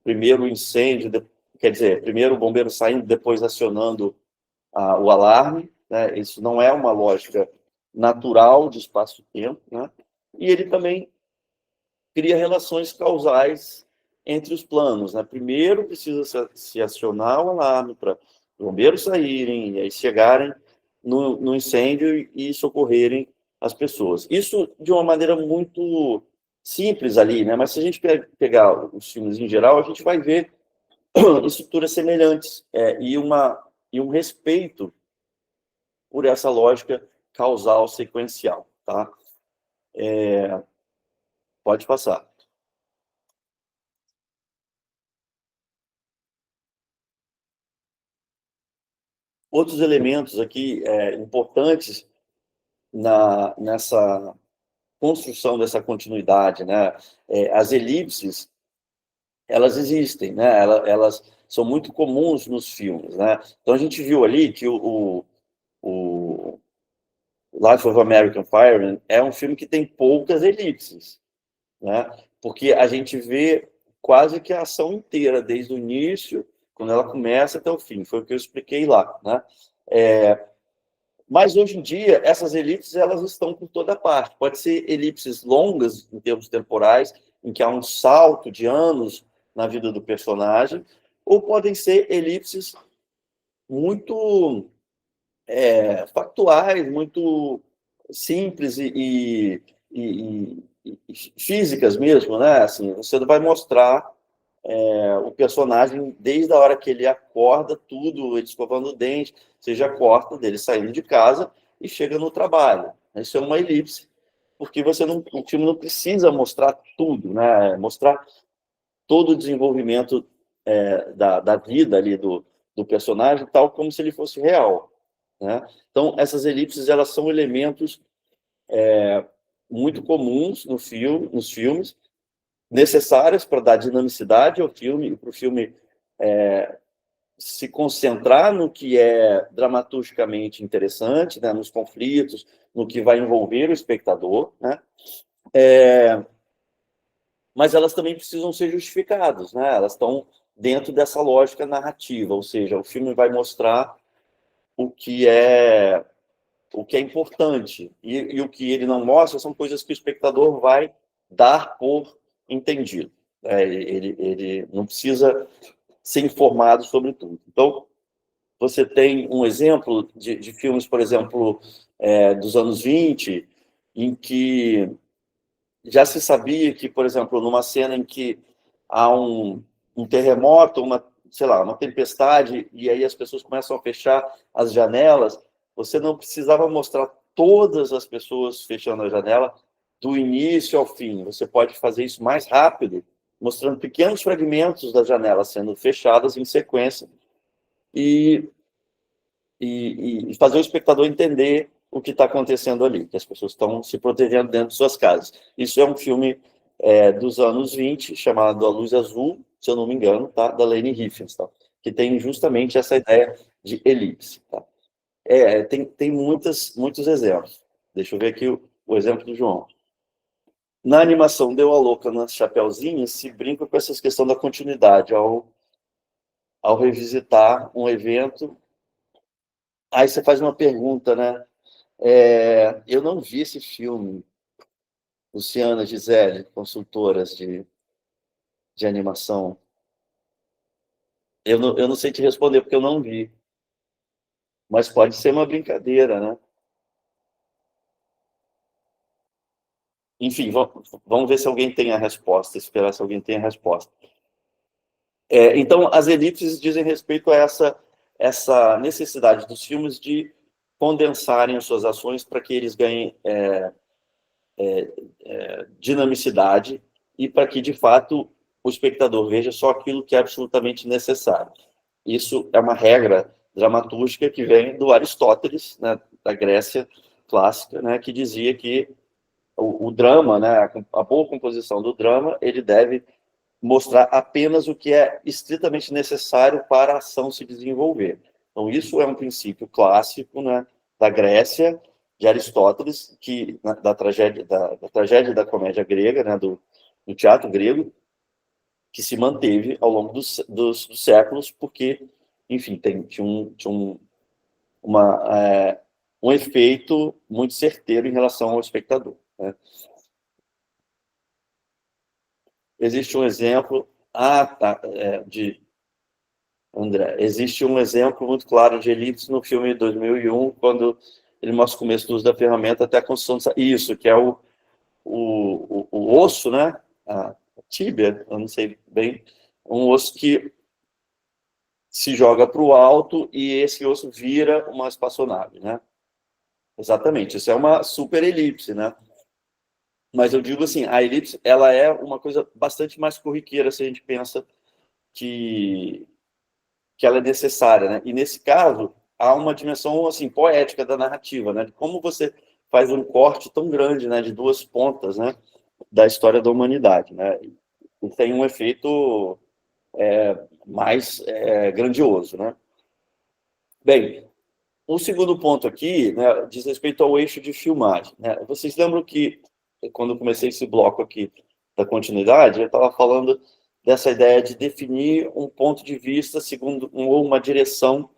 primeiro incêndio, quer dizer, primeiro o bombeiro saindo, depois acionando o alarme, né? Isso não é uma lógica natural de espaço-tempo, né? E ele também cria relações causais entre os planos, né? Primeiro precisa se acionar o alarme para os bombeiros saírem e aí chegarem no incêndio e socorrerem as pessoas. Isso de uma maneira muito simples ali, né? Mas se a gente pegar os filmes em geral, a gente vai ver estruturas semelhantes e um respeito por essa lógica causal sequencial, tá? Pode passar. Outros elementos aqui importantes nessa construção dessa continuidade, né? As elipses, elas existem, né? Elas são muito comuns nos filmes, né? Então a gente viu ali que o Life of American Fireman é um filme que tem poucas elipses, né? Porque a gente vê quase que a ação inteira, desde o início, quando ela começa até o fim. Foi o que eu expliquei lá, né? Mas hoje em dia essas elipses elas estão por toda parte. Pode ser elipses longas em termos temporais, em que há um salto de anos na vida do personagem, ou podem ser elipses muito factuais, muito simples e físicas mesmo, né? Assim, você vai mostrar o personagem desde a hora que ele acorda, tudo, ele escovando o dente, você já corta dele saindo de casa e chega no trabalho. Isso é uma elipse, porque o filme não precisa mostrar tudo, né? Mostrar todo o desenvolvimento da vida ali do personagem, tal como se ele fosse real, né? Então, essas elipses, elas são elementos muito comuns nos filmes, necessárias para dar dinamicidade ao filme, e para o filme se concentrar no que é dramaturgicamente interessante, né, nos conflitos, no que vai envolver o espectador, né? Mas elas também precisam ser justificadas, né? Elas estão dentro dessa lógica narrativa, ou seja, o filme vai mostrar o que é importante, e o que ele não mostra são coisas que o espectador vai dar por entendido. Ele não precisa ser informado sobre tudo. Então, você tem um exemplo de filmes, por exemplo, dos anos 20, em que já se sabia que, por exemplo, numa cena em que há um terremoto, sei lá, uma tempestade, e aí as pessoas começam a fechar as janelas, você não precisava mostrar todas as pessoas fechando a janela do início ao fim. Você pode fazer isso mais rápido, mostrando pequenos fragmentos das janelas sendo fechadas em sequência e fazer o espectador entender o que está acontecendo ali, que as pessoas estão se protegendo dentro de suas casas. Isso é um filme dos anos 20, chamado A Luz Azul, se eu não me engano, tá? Da Leni Riefenstahl, que tem justamente essa ideia de elipse. Tá? Tem muitos exemplos. Deixa eu ver aqui o exemplo do João. Na animação Deu a Louca nas Chapeuzinhos, se brinca com essa questão da continuidade, ao revisitar um evento. Aí você faz uma pergunta, né? Eu não vi esse filme. Luciana, Gisele, consultoras de animação. Eu não sei te responder, porque eu não vi. Mas pode ser uma brincadeira, né? Enfim, vamos ver se alguém tem a resposta, esperar se alguém tem a resposta. Então, as elipses dizem respeito a essa necessidade dos filmes de condensarem as suas ações para que eles ganhem dinamicidade e para que, de fato, o espectador veja só aquilo que é absolutamente necessário. Isso é uma regra dramatúrgica que vem do Aristóteles, né, da Grécia clássica, né, que dizia que o drama, né, a boa composição do drama, ele deve mostrar apenas o que é estritamente necessário para a ação se desenvolver. Então, isso é um princípio clássico, né, da Grécia, de Aristóteles, da tragédia e da comédia grega, né, do teatro grego, que se manteve ao longo dos séculos, porque, enfim, tinha um efeito muito certeiro em relação ao espectador. Né? Existe um exemplo de André. Existe um exemplo muito claro de elipse no filme de 2001, quando ele mostra o começo do uso da ferramenta até a construção isso, que é o osso, né? A tíbia, eu não sei bem, um osso que se joga para o alto e esse osso vira uma espaçonave, né? Exatamente, isso é uma super elipse, né? Mas eu digo assim, a elipse, ela é uma coisa bastante mais corriqueira se a gente pensa que ela é necessária, né? E nesse caso, há uma dimensão assim poética da narrativa, né? De como você faz um corte tão grande, né, de duas pontas, né, da história da humanidade, né? E tem um efeito mais grandioso, né? Bem, o segundo ponto aqui, né, diz respeito ao eixo de filmagem, né? Vocês lembram que quando eu comecei esse bloco aqui da continuidade, eu estava falando dessa ideia de definir um ponto de vista ou uma direção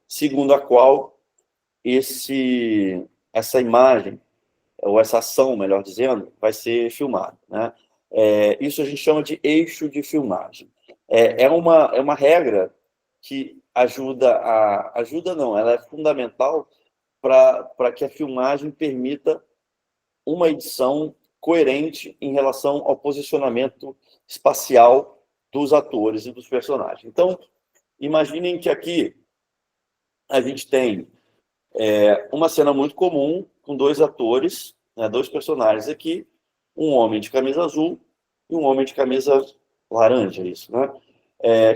segundo a qual essa imagem, ou essa ação, melhor dizendo, vai ser filmada, né? Isso a gente chama de eixo de filmagem. É uma regra que ela é fundamental para que a filmagem permita uma edição coerente em relação ao posicionamento espacial dos atores e dos personagens. Então, imaginem que aqui a gente tem uma cena muito comum com dois atores, né, dois personagens aqui, um homem de camisa azul e um homem de camisa laranja, isso, né?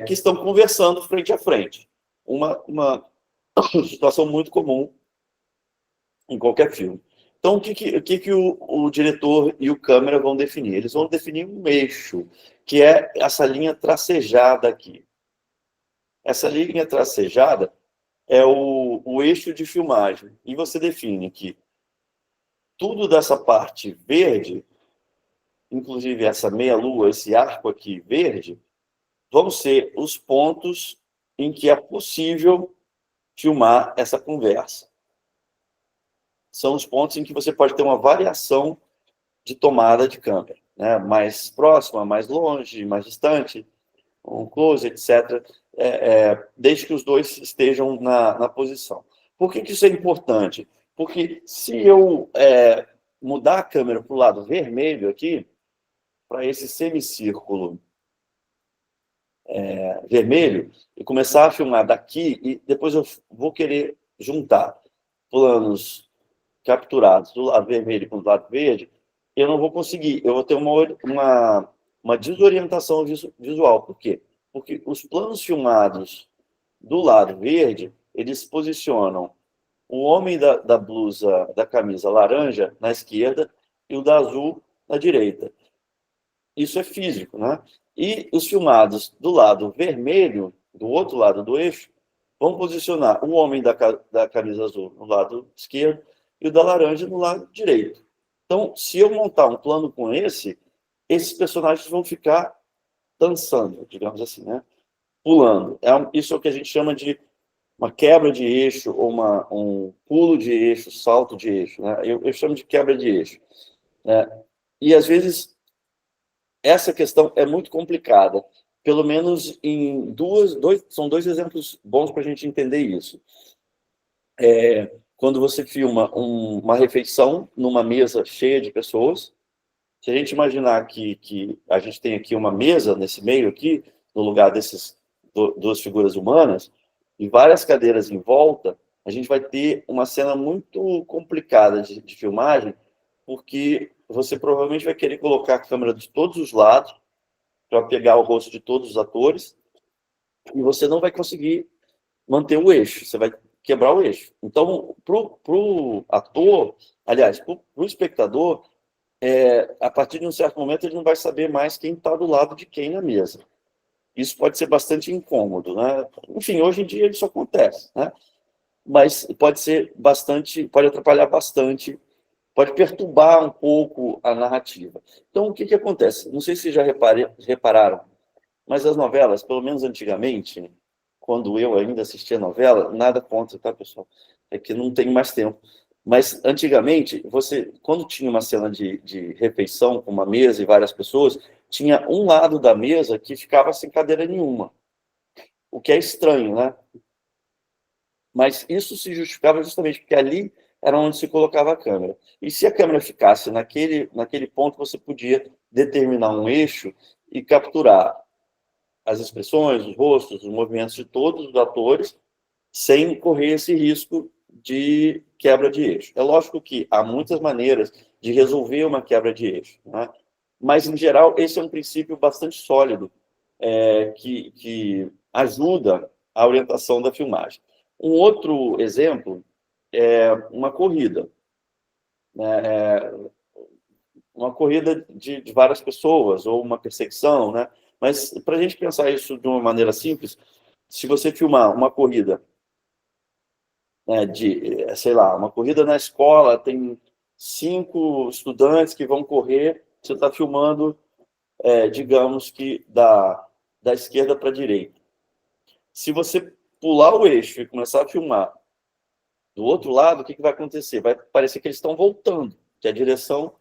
Que estão conversando frente a frente. Uma situação muito comum em qualquer filme. Então, o que o diretor e o câmera vão definir? Eles vão definir um eixo, que é essa linha tracejada aqui. Essa linha tracejada é o eixo de filmagem. E você define que tudo dessa parte verde, inclusive essa meia-lua, esse arco aqui verde, vão ser os pontos em que é possível filmar essa conversa. São os pontos em que você pode ter uma variação de tomada de câmera, né? Mais próxima, mais longe, mais distante, um close, etc., desde que os dois estejam na posição. Por que isso é importante? Porque se eu mudar a câmera para o lado vermelho aqui, para esse semicírculo vermelho, e começar a filmar daqui, e depois eu vou querer juntar planos capturados do lado vermelho com o lado verde, eu não vou conseguir, eu vou ter uma desorientação visual. Por quê? Porque os planos filmados do lado verde, eles posicionam o homem da blusa, da camisa laranja na esquerda e o da azul na direita. Isso é físico, né? E os filmados do lado vermelho, do outro lado do eixo, vão posicionar o homem da camisa azul no lado esquerdo e o da laranja no lado direito. Então, se eu montar um plano com esses personagens vão ficar dançando, digamos assim, né? Pulando. Isso é o que a gente chama de uma quebra de eixo, ou um pulo de eixo, salto de eixo, né? Eu chamo de quebra de eixo, né? E, às vezes, essa questão é muito complicada. Pelo menos em são dois exemplos bons para a gente entender isso. Quando você filma uma refeição numa mesa cheia de pessoas, se a gente imaginar que a gente tem aqui uma mesa nesse meio aqui, no lugar dessas duas figuras humanas, e várias cadeiras em volta, a gente vai ter uma cena muito complicada de filmagem, porque você provavelmente vai querer colocar a câmera de todos os lados para pegar o rosto de todos os atores, e você não vai conseguir manter o eixo, você vai quebrar o eixo. Então, para o ator, aliás, para o espectador, a partir de um certo momento, ele não vai saber mais quem está do lado de quem na mesa. Isso pode ser bastante incômodo, né? Enfim, hoje em dia isso acontece, né? Mas pode atrapalhar bastante, pode perturbar um pouco a narrativa. Então, o que acontece? Não sei se já repararam, mas as novelas, pelo menos antigamente, quando eu ainda assistia novela, nada contra, tá, pessoal? É que não tem mais tempo. Mas, antigamente, quando tinha uma cena de refeição com uma mesa e várias pessoas, tinha um lado da mesa que ficava sem cadeira nenhuma. O que é estranho, né? Mas isso se justificava justamente porque ali era onde se colocava a câmera. E se a câmera ficasse naquele ponto, você podia determinar um eixo e capturar as expressões, os rostos, os movimentos de todos os atores, sem correr esse risco de quebra de eixo. É lógico que há muitas maneiras de resolver uma quebra de eixo, né? Mas, em geral, esse é um princípio bastante sólido, que ajuda a orientação da filmagem. Um outro exemplo é uma corrida, né? Uma corrida de várias pessoas, ou uma perseguição, né? Mas, para a gente pensar isso de uma maneira simples, se você filmar uma corrida, sei lá, uma corrida na escola, tem 5 estudantes que vão correr, você está filmando, digamos que da esquerda para a direita. Se você pular o eixo e começar a filmar do outro lado, o que vai acontecer? Vai parecer que eles estão voltando, que a direção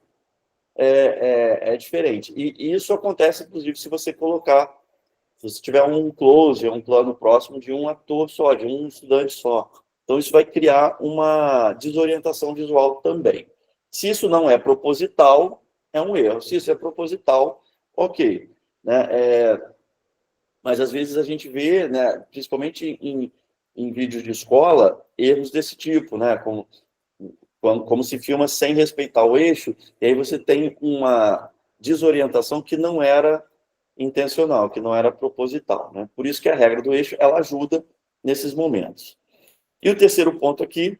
é diferente. E isso acontece, inclusive, se você tiver um close, um plano próximo de um ator só, de um estudante só. Então, isso vai criar uma desorientação visual também. Se isso não é proposital, é um erro. Se isso é proposital, ok, né? Mas, às vezes, a gente vê, né, principalmente em vídeos de escola, erros desse tipo, né? Como se filma sem respeitar o eixo, e aí você tem uma desorientação que não era intencional, que não era proposital, né? Por isso que a regra do eixo, ela ajuda nesses momentos. E o terceiro ponto aqui,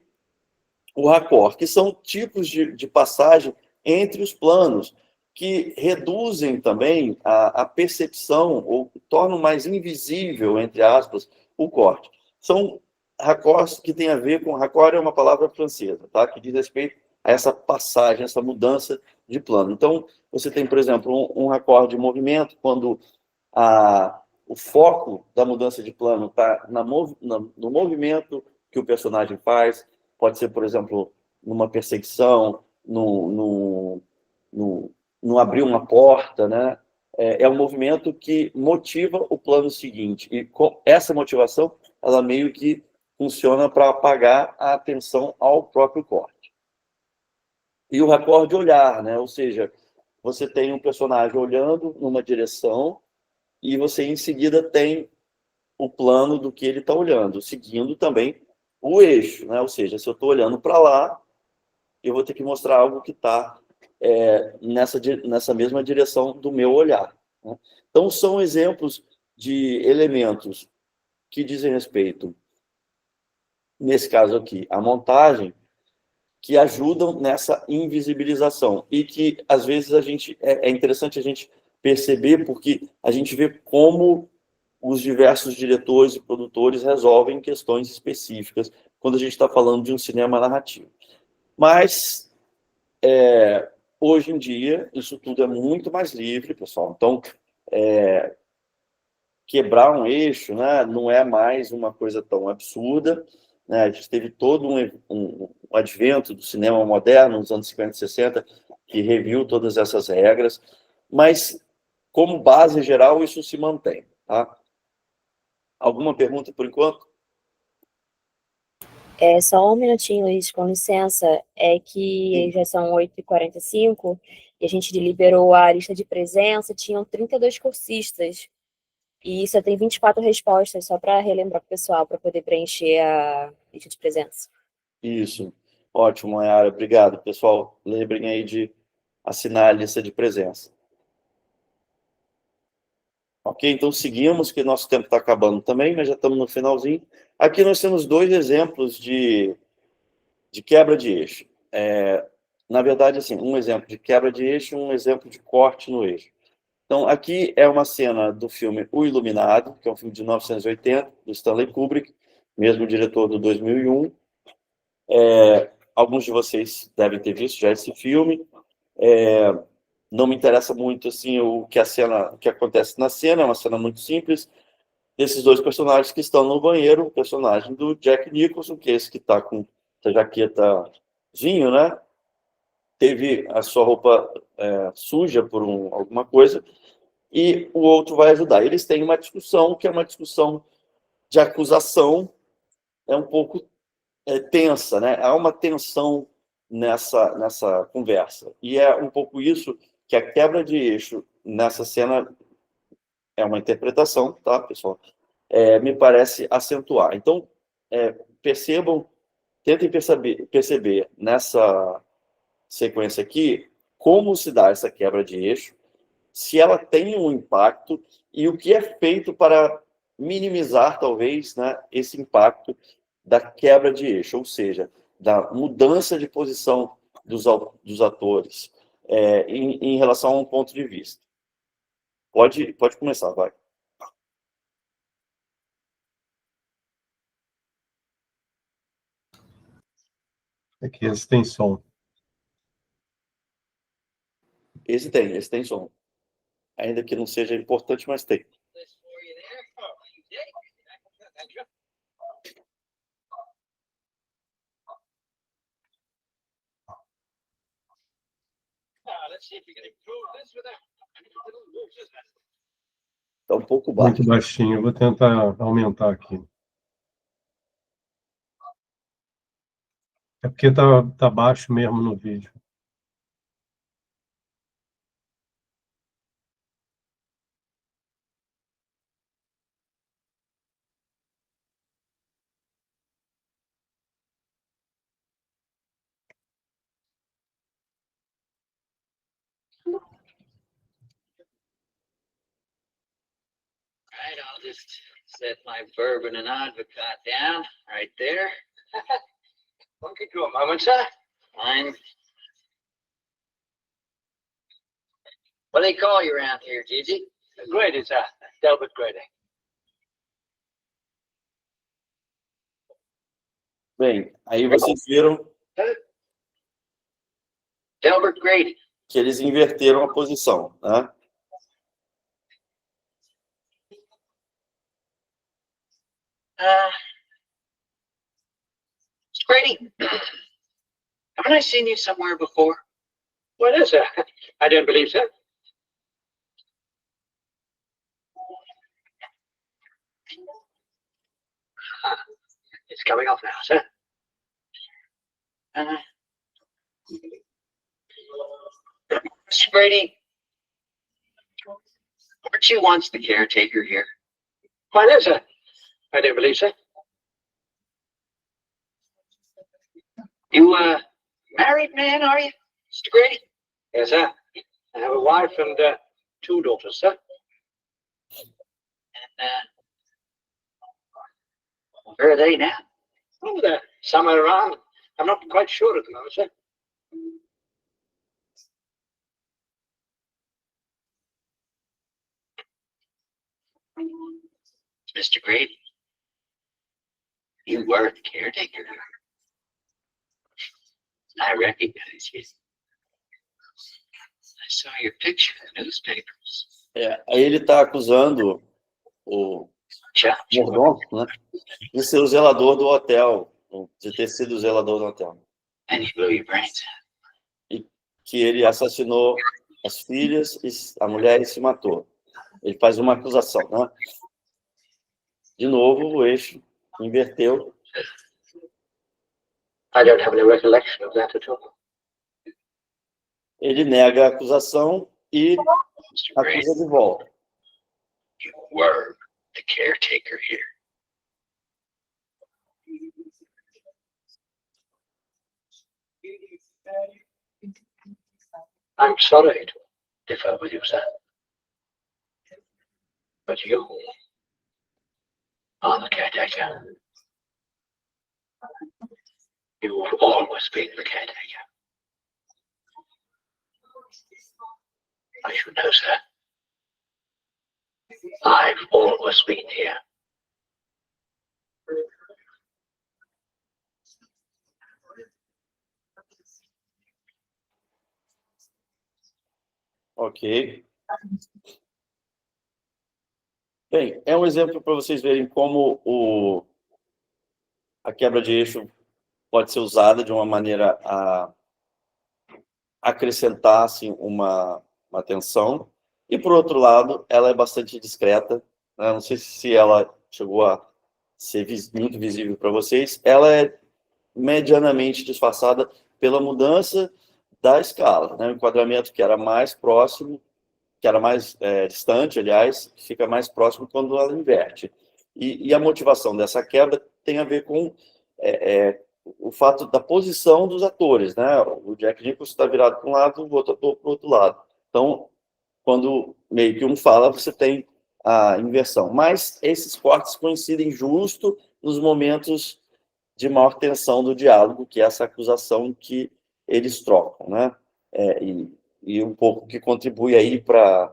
o raccord, que são tipos de passagem entre os planos, que reduzem também a percepção, ou tornam mais invisível, entre aspas, o corte. São raccords que têm a ver com... Raccord é uma palavra francesa, tá? Que diz respeito a essa passagem, essa mudança de plano. Então, você tem, por exemplo, um raccord de movimento, quando o foco da mudança de plano está no movimento que o personagem faz, pode ser, por exemplo, numa perseguição, no abrir uma porta, né? É um movimento que motiva o plano seguinte, e essa motivação, ela meio que funciona para apagar a atenção ao próprio corte. E o recorde de olhar, né? Ou seja, você tem um personagem olhando numa direção e você, em seguida, tem o plano do que ele está olhando, seguindo também o eixo, né? Ou seja, se eu estou olhando para lá, eu vou ter que mostrar algo que está nessa mesma direção do meu olhar, né? Então, são exemplos de elementos que dizem respeito, nesse caso aqui, à montagem, que ajudam nessa invisibilização e que, às vezes, é interessante a gente perceber, porque a gente vê como os diversos diretores e produtores resolvem questões específicas quando a gente está falando de um cinema narrativo. Mas, hoje em dia, isso tudo é muito mais livre, pessoal. Então, quebrar um eixo, né, não é mais uma coisa tão absurda, né? A gente teve todo um advento do cinema moderno, nos anos 50 e 60, que reviu todas essas regras, mas, como base geral, isso se mantém, tá? Alguma pergunta por enquanto? Só um minutinho, Luiz, com licença. É que já são 8h45 e a gente liberou a lista de presença, tinham 32 cursistas. E só tem 24 respostas, só para relembrar para o pessoal, para poder preencher a lista de presença. Isso. Ótimo, Mayara. Obrigado, pessoal. Lembrem aí de assinar a lista de presença. Ok, então seguimos, que nosso tempo está acabando também, mas já estamos no finalzinho. Aqui nós temos 2 exemplos de quebra de eixo. Na verdade, assim, um exemplo de quebra de eixo e um exemplo de corte no eixo. Então, aqui é uma cena do filme O Iluminado, que é um filme de 1980, do Stanley Kubrick, mesmo diretor do 2001. Alguns de vocês devem ter visto já esse filme. Não me interessa muito assim o que acontece na cena, é uma cena muito simples. Esses 2 personagens que estão no banheiro, o personagem do Jack Nicholson, que é esse que está com essa jaqueta vinho, né? Teve a sua roupa suja por alguma coisa, e o outro vai ajudar. Eles têm uma discussão, que é uma discussão de acusação, um pouco tensa, né? Há uma tensão nessa conversa. E é um pouco isso que a quebra de eixo nessa cena é uma interpretação, tá, pessoal? Me parece acentuar. Então, tentem perceber nessa sequência aqui como se dá essa quebra de eixo, se ela tem um impacto e o que é feito para minimizar, talvez, né, esse impacto da quebra de eixo, ou seja, da mudança de posição dos atores em relação a um ponto de vista. Pode começar, vai. Aqui esse tem som. Esse tem som. Ainda que não seja importante, mas tem. Está um pouco baixo. Muito baixinho. Eu vou tentar aumentar aqui. É porque tá baixo mesmo no vídeo. Right, I'll just set my bourbon and advocat down right there. Look at you a moment, sir. Fine. What do they call you around here, Gigi? Grady, sir. Delbert Grady. Bem, aí vocês viram Delbert Grady. que eles inverteram a posição, né? Grady, haven't I seen you somewhere before? What is it? I don't believe so. It's coming off now, sir. Mr. Grady, weren't you once the caretaker here? Why, no, sir. I don't believe so. You, married man, are you, Mr. Grady? Yes, sir. I have a wife and, 2 daughters, sir. And, where are they now? Oh, they're somewhere around. I'm not quite sure at the moment, sir. Mr. Grady, you were the caretaker. I recognize you. I saw your picture in the newspapers. Aí ele está acusando o mordomo, né, de ser o zelador do hotel, de ter sido o zelador do hotel. And he blew your brains out. E que ele assassinou as filhas, a mulher e se matou. Ele faz uma acusação, né? De novo, o eixo inverteu. I don't have any recollection of that at all. Ele nega a acusação e Mr. Grady, acusa de volta. you were the caretaker here. I'm sorry to differ with you, sir. But you are the caretaker. You've always been the caretaker. I should know, sir. I've always been here. Ok. Bem, é um exemplo para vocês verem como a quebra de eixo pode ser usada de uma maneira a acrescentar assim, uma tensão. E, por outro lado, ela é bastante discreta, né? Não sei se ela chegou a ser muito visível para vocês. Ela é medianamente disfarçada pela mudança da escala, né? O enquadramento que era mais próximo, que era mais distante, aliás, fica mais próximo quando ela inverte. E a motivação dessa quebra tem a ver com o fato da posição dos atores, né? O Jack Nicholson está virado para um lado, o outro ator para o outro lado. Então, quando meio que um fala, você tem a inversão. Mas esses cortes coincidem justo nos momentos de maior tensão do diálogo, que é essa acusação que eles trocam, né? E um pouco que contribui aí para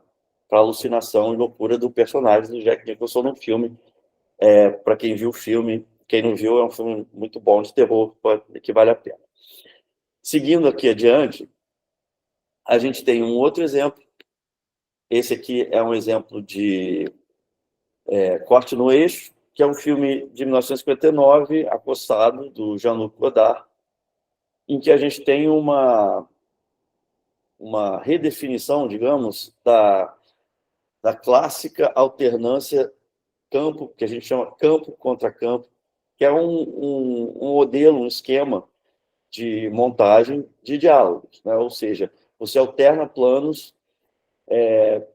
a alucinação e loucura do personagem do Jack Nicholson no filme. Para quem viu o filme, quem não viu, é um filme muito bom de terror, que vale a pena. Seguindo aqui adiante, a gente tem um outro exemplo. Esse aqui é um exemplo de Corte no Eixo, que é um filme de 1959, Acossado, do Jean-Luc Godard, em que a gente tem uma redefinição, digamos, da clássica alternância campo, que a gente chama campo contra campo, que é um modelo, um esquema de montagem de diálogos, né? Ou seja, você alterna planos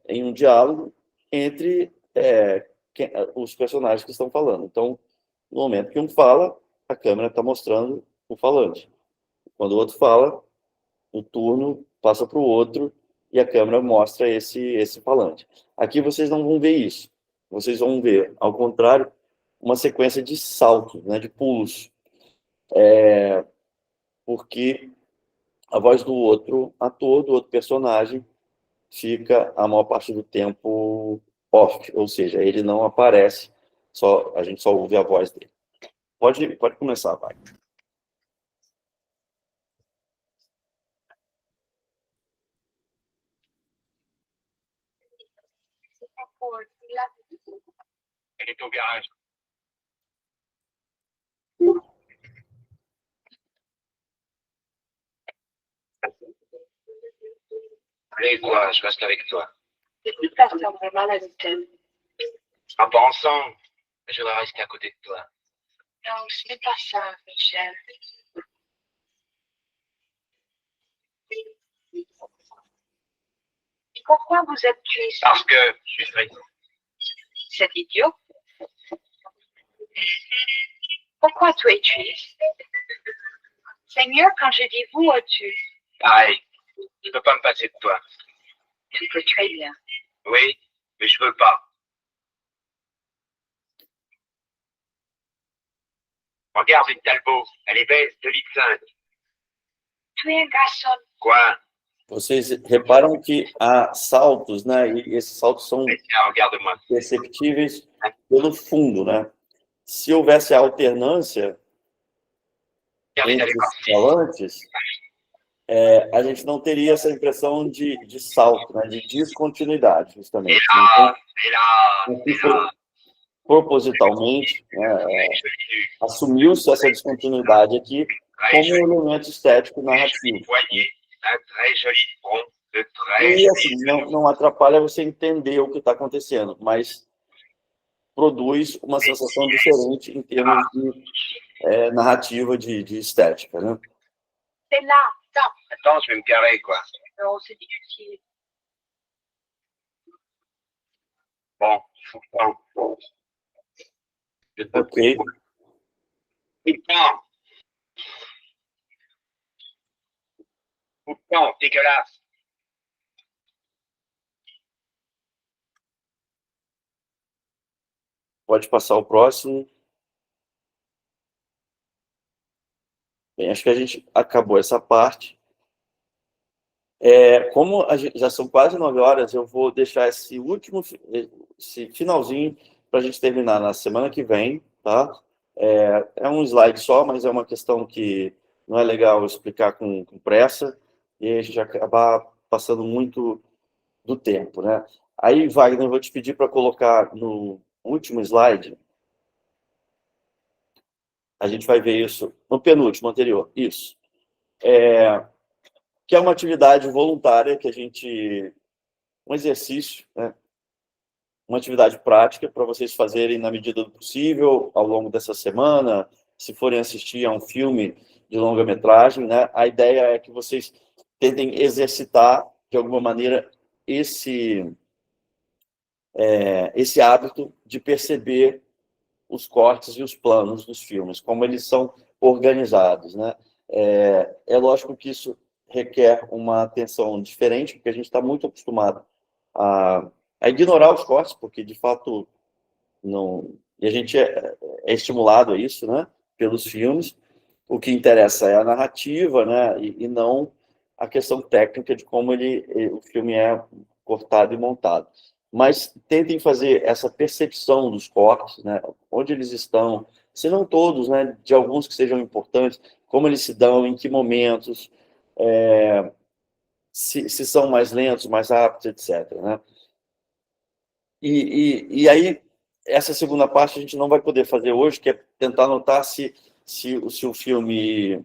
em um diálogo entre os personagens que estão falando. Então, no momento que um fala, a câmera está mostrando o falante. Quando o outro fala, o turno passa para o outro e a câmera mostra esse falante. Aqui vocês não vão ver isso. Vocês vão ver, ao contrário, uma sequência de saltos, né, de pulos. Porque a voz do outro ator, do outro personagem, fica a maior parte do tempo off, ou seja, ele não aparece, a gente só ouve a voz dele. Pode começar, vai. Allez, quoi, je reste avec toi. De toute façon, vraiment, la l'hôtel. En pas ensemble, je vais rester à côté de toi. Non, ce n'est pas ça, Michel. Pourquoi vous êtes triste? Parce que je suis triste. C'est idiot. Pourquoi tu es triste? C'est mieux quand je dis vous ou tu. Pareil, je peux pas me passer de toi. Tu peux très bien. Oui, mais je veux pas. Regarde une Talbot, elle est belle, 2,5 litres. Tu es un garçon. Quoi? Vocês reparam que há saltos, né? E esses saltos são Mais tiens, regarde-moi. perceptíveis pelo fundo, né? Se houvesse alternância Regarde, elle entre est os partie. falantes, a gente não teria essa impressão de salto, né? De descontinuidade, justamente. Então, Et là, aqui et foi là. propositalmente, né, assumiu-se essa descontinuidade aqui como um elemento estético narrativo. Poignet, un très joli front, de très E joli. assim, não atrapalha você entender o que está acontecendo, mas produz uma sensação diferente em termos de narrativa, de estética, né? C'est là. Non, Attends, je vais me carrer, quoi. non, c'est difficile. Bon, bon. Je te Ok. Putain. Putain, dégueulasse. Pode passar o próximo. Bem, acho que a gente acabou essa parte. Como já são quase 9 horas, eu vou deixar esse finalzinho para a gente terminar na semana que vem, tá? É um slide só, mas é uma questão que não é legal explicar com pressa e a gente acabar passando muito do tempo, né? Aí, Wagner, eu vou te pedir para colocar no último slide. A gente vai ver isso no penúltimo, anterior. Isso. Que é uma atividade voluntária que a gente... Um exercício, né? Uma atividade prática para vocês fazerem na medida do possível, ao longo dessa semana, se forem assistir a um filme de longa-metragem, né? A ideia é que vocês tentem exercitar, de alguma maneira, esse hábito de perceber os cortes e os planos dos filmes, como eles são organizados, né? É lógico que isso requer uma atenção diferente, porque a gente está muito acostumado a ignorar os cortes, porque, de fato, não... E a gente é estimulado a isso, né? Pelos filmes. O que interessa é a narrativa, né? E não a questão técnica de como o filme é cortado e montado. Mas tentem fazer essa percepção dos cortes, né? Onde eles estão, se não todos, né? De alguns que sejam importantes, como eles se dão, em que momentos, se são mais lentos, mais rápidos, etc., né? E aí, essa segunda parte a gente não vai poder fazer hoje, que é tentar notar se o filme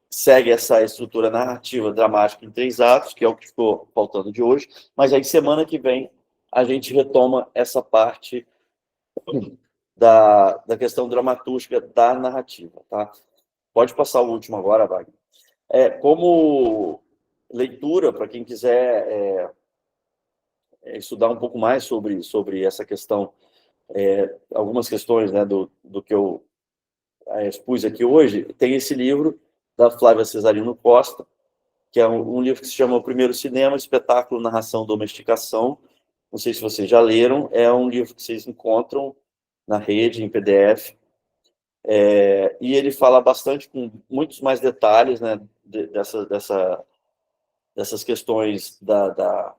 segue essa estrutura narrativa dramática em 3 atos, que é o que ficou faltando de hoje, mas aí semana que vem a gente retoma essa parte da questão dramatúrgica da narrativa, tá? Pode passar o último agora, Wagner. Como leitura, para quem quiser estudar um pouco mais sobre essa questão, algumas questões, né, do que eu expus aqui hoje, tem esse livro da Flávia Cesarino Costa, que é um livro que se chama O Primeiro Cinema, Espetáculo, Narração, Domesticação. Não sei se vocês já leram, é um livro que vocês encontram na rede, em PDF, e ele fala bastante, com muitos mais detalhes, né, dessas questões da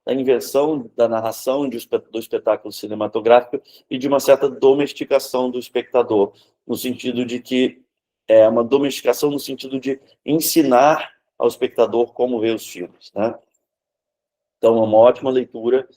inversão da narração do espetáculo cinematográfico e de uma certa domesticação do espectador, no sentido de que uma domesticação no sentido de ensinar ao espectador como ver os filmes, né? Então, é uma ótima leitura